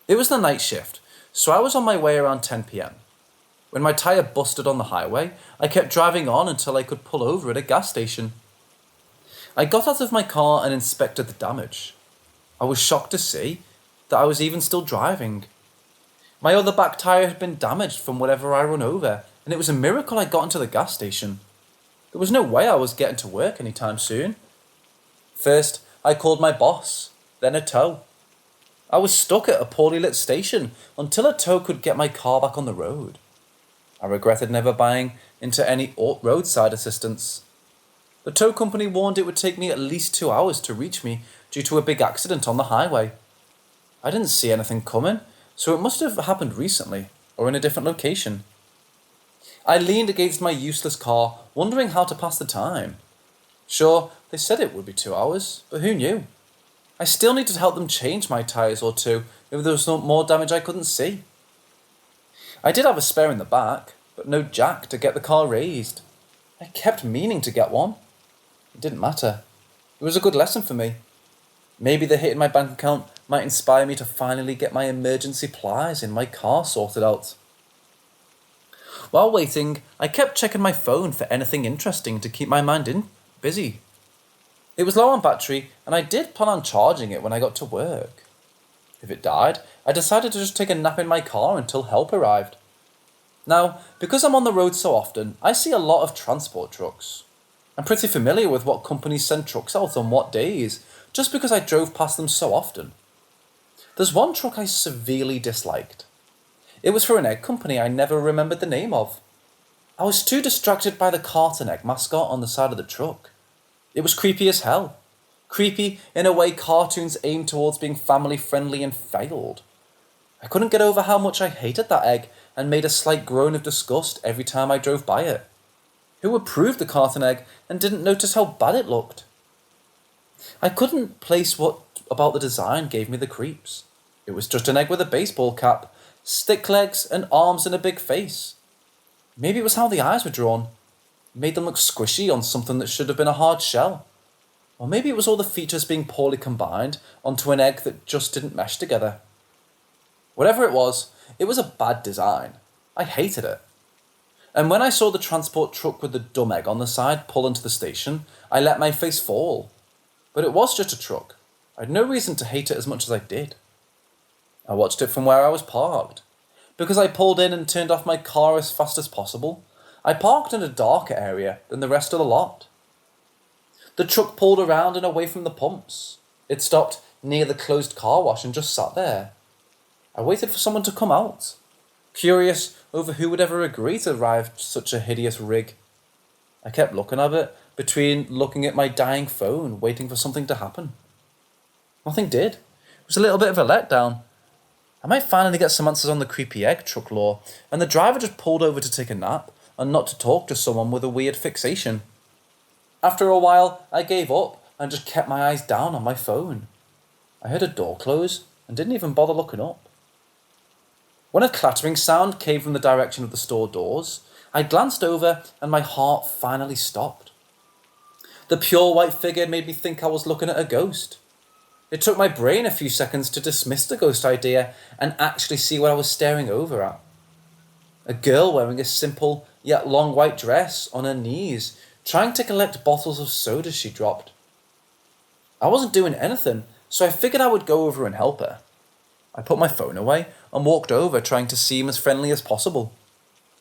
It was the night shift, so I was on my way around 10 p.m. When my tire busted on the highway, I kept driving on until I could pull over at a gas station. I got out of my car and inspected the damage. I was shocked to see that I was even still driving. My other back tire had been damaged from whatever I run over, and it was a miracle I got into the gas station. There was no way I was getting to work anytime soon. First, I called my boss, then a tow. I was stuck at a poorly lit station until a tow could get my car back on the road. I regretted never buying into any roadside assistance. The tow company warned it would take me at least 2 hours to reach me due to a big accident on the highway. I didn't see anything coming, so it must have happened recently, or in a different location. I leaned against my useless car, wondering how to pass the time. Sure, they said it would be 2 hours, but who knew? I still needed to help them change my tyres or two if there was no more damage I couldn't see. I did have a spare in the back, but no jack to get the car raised. I kept meaning to get one. It didn't matter. It was a good lesson for me. Maybe the hit in my bank account might inspire me to finally get my emergency pliers in my car sorted out. While waiting, I kept checking my phone for anything interesting to keep my mind busy. It was low on battery, and I did plan on charging it when I got to work. If it died, I decided to just take a nap in my car until help arrived. Now, because I'm on the road so often, I see a lot of transport trucks. I'm pretty familiar with what companies send trucks out on what days, just because I drove past them so often. There's one truck I severely disliked. It was for an egg company I never remembered the name of. I was too distracted by the carton egg mascot on the side of the truck. It was creepy as hell. Creepy in a way cartoons aim towards being family friendly and failed. I couldn't get over how much I hated that egg and made a slight groan of disgust every time I drove by it. Who approved the carton egg and didn't notice how bad it looked? I couldn't place what about the design gave me the creeps. It was just an egg with a baseball cap, stick legs and arms and a big face. Maybe it was how the eyes were drawn. It made them look squishy on something that should have been a hard shell. Or maybe it was all the features being poorly combined onto an egg that just didn't mesh together. Whatever it was a bad design. I hated it. And when I saw the transport truck with the dumb egg on the side pull into the station, I let my face fall. But it was just a truck. I had no reason to hate it as much as I did. I watched it from where I was parked. Because I pulled in and turned off my car as fast as possible, I parked in a darker area than the rest of the lot. The truck pulled around and away from the pumps. It stopped near the closed car wash and just sat there. I waited for someone to come out, curious over who would ever agree to drive such a hideous rig. I kept looking at it, between looking at my dying phone, waiting for something to happen. Nothing did. It was a little bit of a letdown. I might finally get some answers on the creepy egg truck lore, and the driver just pulled over to take a nap and not to talk to someone with a weird fixation. After a while, I gave up and just kept my eyes down on my phone. I heard a door close and didn't even bother looking up. When a clattering sound came from the direction of the store doors, I glanced over and my heart finally stopped. The pure white figure made me think I was looking at a ghost. It took my brain a few seconds to dismiss the ghost idea and actually see what I was staring over at. A girl wearing a simple yet long white dress on her knees, trying to collect bottles of soda she dropped. I wasn't doing anything, so I figured I would go over and help her. I put my phone away and walked over, trying to seem as friendly as possible.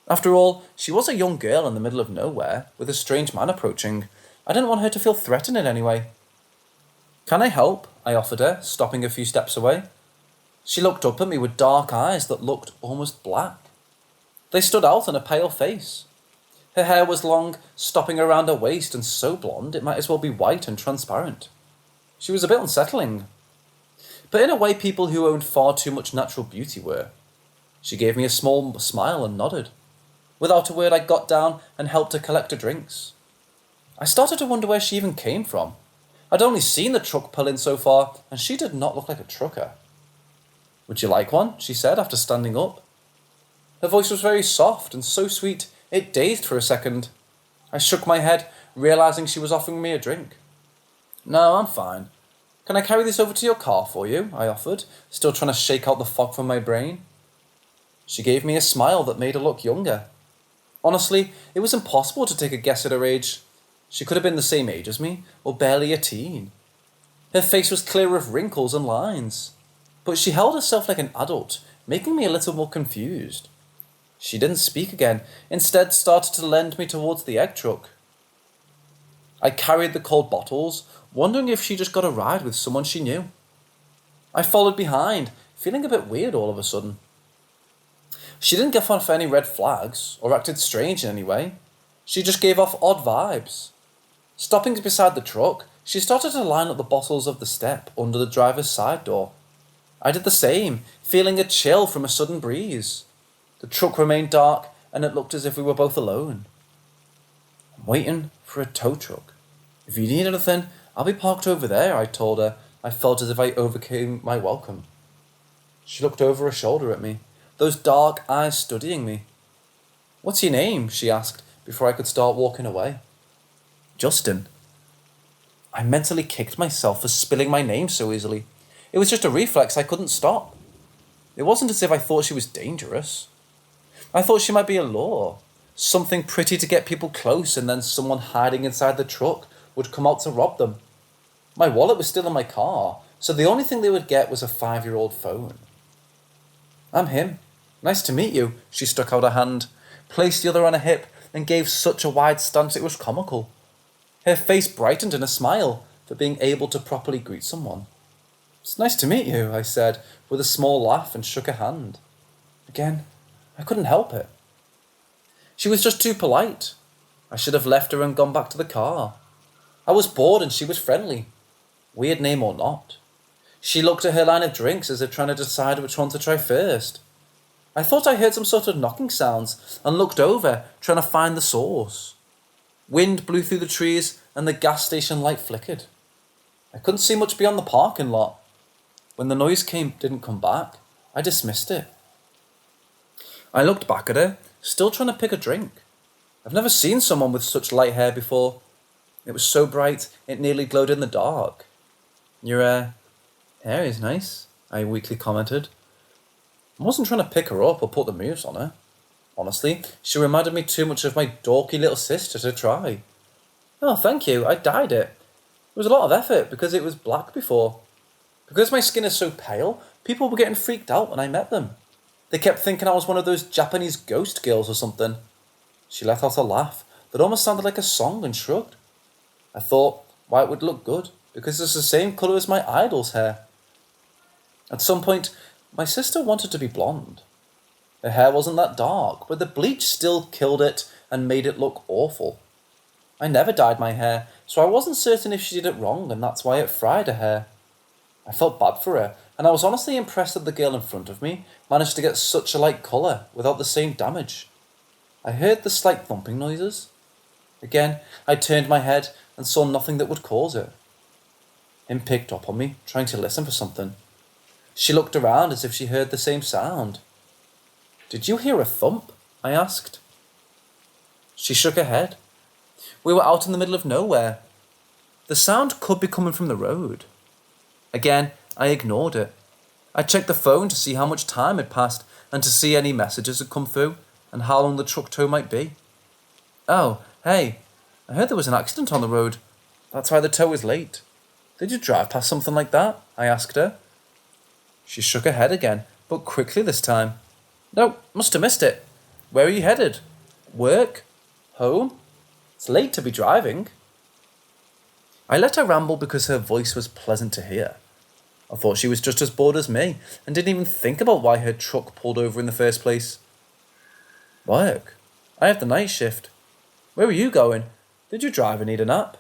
After all, she was a young girl in the middle of nowhere, with a strange man approaching. I didn't want her to feel threatened in any way. "Can I help?" I offered her, stopping a few steps away. She looked up at me with dark eyes that looked almost black. They stood out on a pale face. Her hair was long, stopping around her waist, and so blonde it might as well be white and transparent. She was a bit unsettling, but in a way people who owned far too much natural beauty were. She gave me a small smile and nodded. Without a word, I got down and helped her collect her drinks. I started to wonder where she even came from. I'd only seen the truck pull in so far, and she did not look like a trucker. "Would you like one?" she said after standing up. Her voice was very soft and so sweet, it dazed for a second. I shook my head, realizing she was offering me a drink. "No, I'm fine. Can I carry this over to your car for you?" I offered, still trying to shake out the fog from my brain. She gave me a smile that made her look younger. Honestly, it was impossible to take a guess at her age. She could have been the same age as me, or barely a teen. Her face was clear of wrinkles and lines, but she held herself like an adult, making me a little more confused. She didn't speak again, instead started to lend me towards the egg truck. I carried the cold bottles, wondering if she just got a ride with someone she knew. I followed behind, feeling a bit weird all of a sudden. She didn't give off any red flags, or acted strange in any way. She just gave off odd vibes. Stopping beside the truck, she started to line up the bottles of the step under the driver's side door. I did the same, feeling a chill from a sudden breeze. The truck remained dark, and it looked as if we were both alone. "I'm waiting for a tow truck. If you need anything, I'll be parked over there," I told her. I felt as if I overcame my welcome. She looked over her shoulder at me, those dark eyes studying me. "What's your name?" she asked, before I could start walking away. "Justin." I mentally kicked myself for spilling my name so easily. It was just a reflex I couldn't stop. It wasn't as if I thought she was dangerous. I thought she might be a lure, something pretty to get people close, and then someone hiding inside the truck would come out to rob them. My wallet was still in my car, so the only thing they would get was a 5-year-old phone. "I'm him. Nice to meet you." She stuck out a hand, placed the other on her hip, and gave such a wide stance it was comical. Her face brightened in a smile for being able to properly greet someone. "It's nice to meet you," I said, with a small laugh, and shook her hand. Again, I couldn't help it. She was just too polite. I should have left her and gone back to the car. I was bored and she was friendly. Weird name or not. She looked at her line of drinks as if trying to decide which one to try first. I thought I heard some sort of knocking sounds and looked over, trying to find the source. Wind blew through the trees and the gas station light flickered. I couldn't see much beyond the parking lot. When the noise didn't come back, I dismissed it. I looked back at her, still trying to pick a drink. I've never seen someone with such light hair before. It was so bright, it nearly glowed in the dark. Your hair is nice, I weakly commented. I wasn't trying to pick her up or put the moves on her. Honestly, she reminded me too much of my dorky little sister to try. Oh, thank you, I dyed it. It was a lot of effort because it was black before. Because my skin is so pale, people were getting freaked out when I met them. They kept thinking I was one of those Japanese ghost girls or something. She let out a laugh that almost sounded like a song and shrugged. I thought, why it would look good, because it's the same colour as my idol's hair. At some point, my sister wanted to be blonde. Her hair wasn't that dark, but the bleach still killed it and made it look awful. I never dyed my hair, so I wasn't certain if she did it wrong and that's why it fried her hair. I felt bad for her, and I was honestly impressed that the girl in front of me managed to get such a light colour without the same damage. I heard the slight thumping noises. Again, I turned my head and saw nothing that would cause it. Him picked up on me, trying to listen for something. She looked around as if she heard the same sound. Did you hear a thump? I asked. She shook her head. We were out in the middle of nowhere. The sound could be coming from the road. Again, I ignored it. I checked the phone to see how much time had passed and to see any messages had come through and how long the truck tow might be. Oh, hey, I heard there was an accident on the road. That's why the tow is late. Did you drive past something like that? I asked her. She shook her head again, but quickly this time. No, must have missed it. Where are you headed? Work? Home? It's late to be driving. I let her ramble because her voice was pleasant to hear. I thought she was just as bored as me and didn't even think about why her truck pulled over in the first place. Work? I have the night shift. Where are you going? Did you drive and need a nap?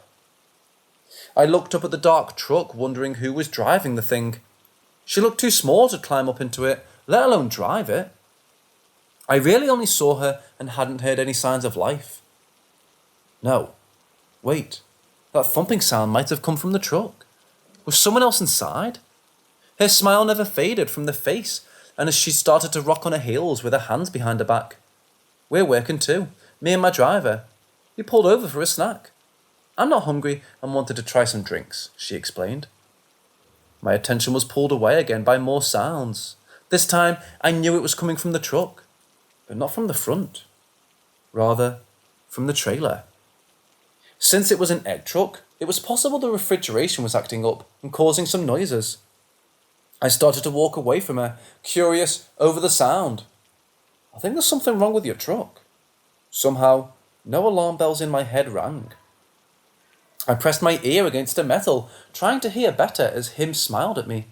I looked up at the dark truck, wondering who was driving the thing. She looked too small to climb up into it, let alone drive it. I really only saw her and hadn't heard any signs of life. No. Wait. That thumping sound might have come from the truck. Was someone else inside? Her smile never faded from the face, and as she started to rock on her heels with her hands behind her back. We're working too, me and my driver. We pulled over for a snack. I'm not hungry and wanted to try some drinks, she explained. My attention was pulled away again by more sounds. This time, I knew it was coming from the truck, but not from the front. Rather, from the trailer. Since it was an egg truck, it was possible the refrigeration was acting up and causing some noises. I started to walk away from her, curious over the sound. I think there's something wrong with your truck. Somehow, no alarm bells in my head rang. I pressed my ear against the metal, trying to hear better as Him smiled at me.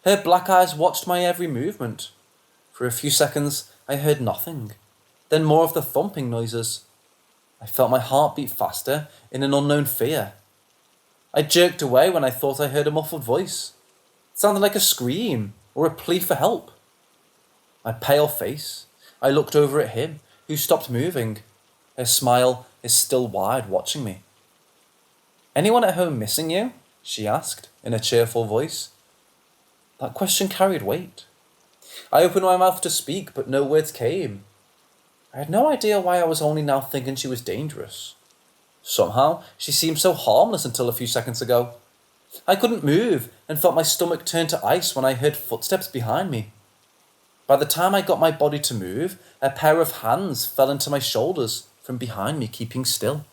Her black eyes watched my every movement. For a few seconds, I heard nothing, then more of the thumping noises. I felt my heart beat faster in an unknown fear. I jerked away when I thought I heard a muffled voice. It sounded like a scream or a plea for help. My pale face, I looked over at Him, who stopped moving. Her smile is still wide, watching me. Anyone at home missing you? She asked, in a cheerful voice. That question carried weight. I opened my mouth to speak, but no words came. I had no idea why I was only now thinking she was dangerous. Somehow, she seemed so harmless until a few seconds ago. I couldn't move and felt my stomach turn to ice when I heard footsteps behind me. By the time I got my body to move, a pair of hands fell into my shoulders from behind me, keeping still.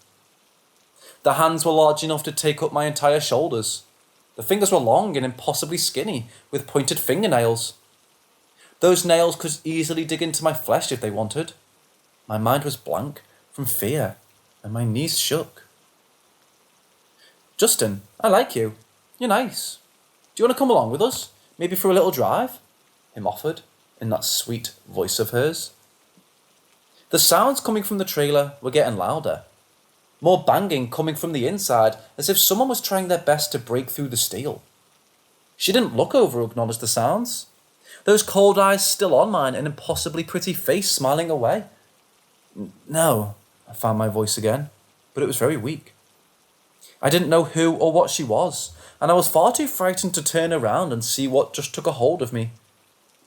The hands were large enough to take up my entire shoulders. The fingers were long and impossibly skinny, with pointed fingernails. Those nails could easily dig into my flesh if they wanted. My mind was blank from fear, and my knees shook. Justin, I like you. You're nice. Do you want to come along with us? Maybe for a little drive? Him offered, in that sweet voice of hers. The sounds coming from the trailer were getting louder. More banging coming from the inside, as if someone was trying their best to break through the steel. She didn't look over or acknowledge the sounds. Those cold eyes still on mine, an impossibly pretty face smiling away. No, I found my voice again, but it was very weak. I didn't know who or what she was, and I was far too frightened to turn around and see what just took a hold of me.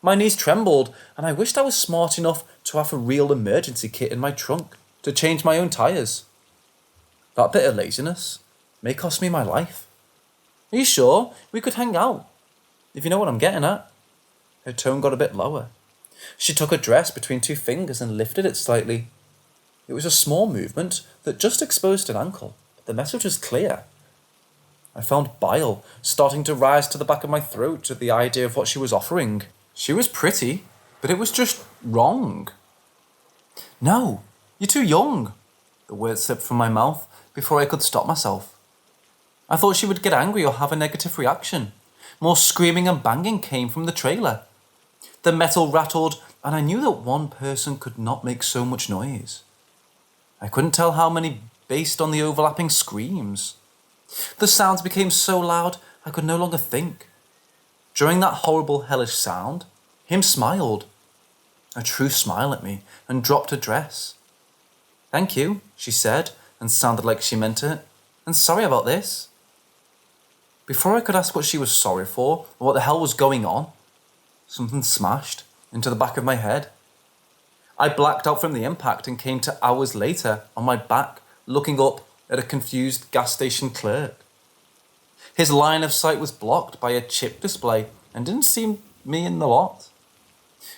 My knees trembled, and I wished I was smart enough to have a real emergency kit in my trunk to change my own tyres. That bit of laziness may cost me my life. Are you sure we could hang out? If you know what I'm getting at. Her tone got a bit lower. She took her dress between two fingers and lifted it slightly. It was a small movement that just exposed an ankle, but the message was clear. I found bile starting to rise to the back of my throat at the idea of what she was offering. She was pretty, but it was just wrong. No, you're too young, the words slipped from my mouth before I could stop myself. I thought she would get angry or have a negative reaction. More screaming and banging came from the trailer. The metal rattled, and I knew that one person could not make so much noise. I couldn't tell how many based on the overlapping screams. The sounds became so loud I could no longer think. During that horrible, hellish sound, him smiled. A true smile at me, and dropped her dress. "Thank you," she said, and sounded like she meant it. "And sorry about this." Before I could ask what she was sorry for, or what the hell was going on, something smashed into the back of my head. I blacked out from the impact and came to hours later on my back, looking up at a confused gas station clerk. His line of sight was blocked by a chip display and didn't see me in the lot.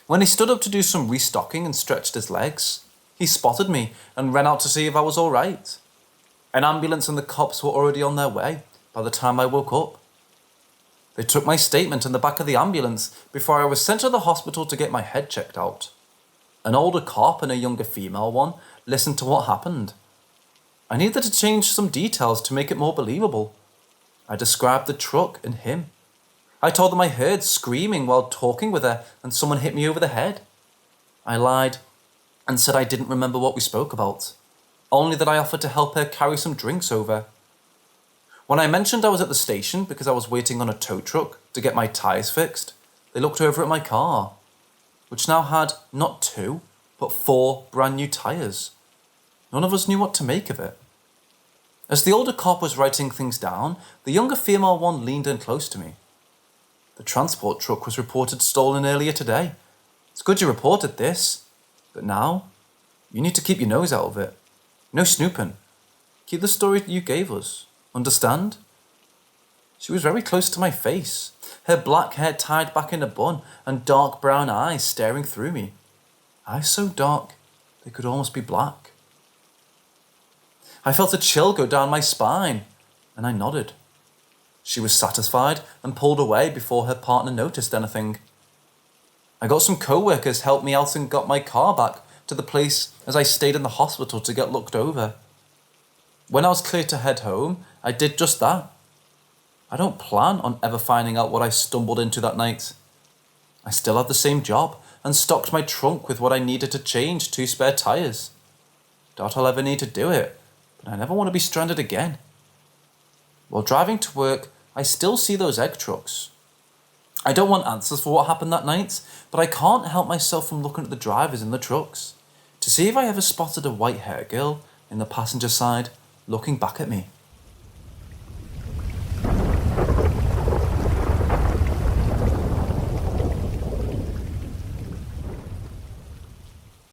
When he stood up to do some restocking and stretched his legs, he spotted me and ran out to see if I was all right. An ambulance and the cops were already on their way by the time I woke up. They took my statement in the back of the ambulance before I was sent to the hospital to get my head checked out. An older cop and a younger female one listened to what happened. I needed to change some details to make it more believable. I described the truck and him. I told them I heard screaming while talking with her and someone hit me over the head. I lied and said I didn't remember what we spoke about, only that I offered to help her carry some drinks over. When I mentioned I was at the station because I was waiting on a tow truck to get my tyres fixed, they looked over at my car, which now had not 2, but 4 brand new tyres. None of us knew what to make of it. As the older cop was writing things down, the younger female one leaned in close to me. The transport truck was reported stolen earlier today. It's good you reported this, but now you need to keep your nose out of it. No snooping. Keep the story you gave us. Understand? She was very close to my face, her black hair tied back in a bun and dark brown eyes staring through me. Eyes so dark they could almost be black. I felt a chill go down my spine, and I nodded. She was satisfied and pulled away before her partner noticed anything. I got some co-workers helped me out and got my car back to the place as I stayed in the hospital to get looked over. When I was clear to head home, I did just that. I don't plan on ever finding out what I stumbled into that night. I still had the same job and stocked my trunk with what I needed to change 2 spare tyres. Doubt I'll ever need to do it, but I never want to be stranded again. While driving to work, I still see those egg trucks. I don't want answers for what happened that night, but I can't help myself from looking at the drivers in the trucks to see if I ever spotted a white hair girl in the passenger side looking back at me.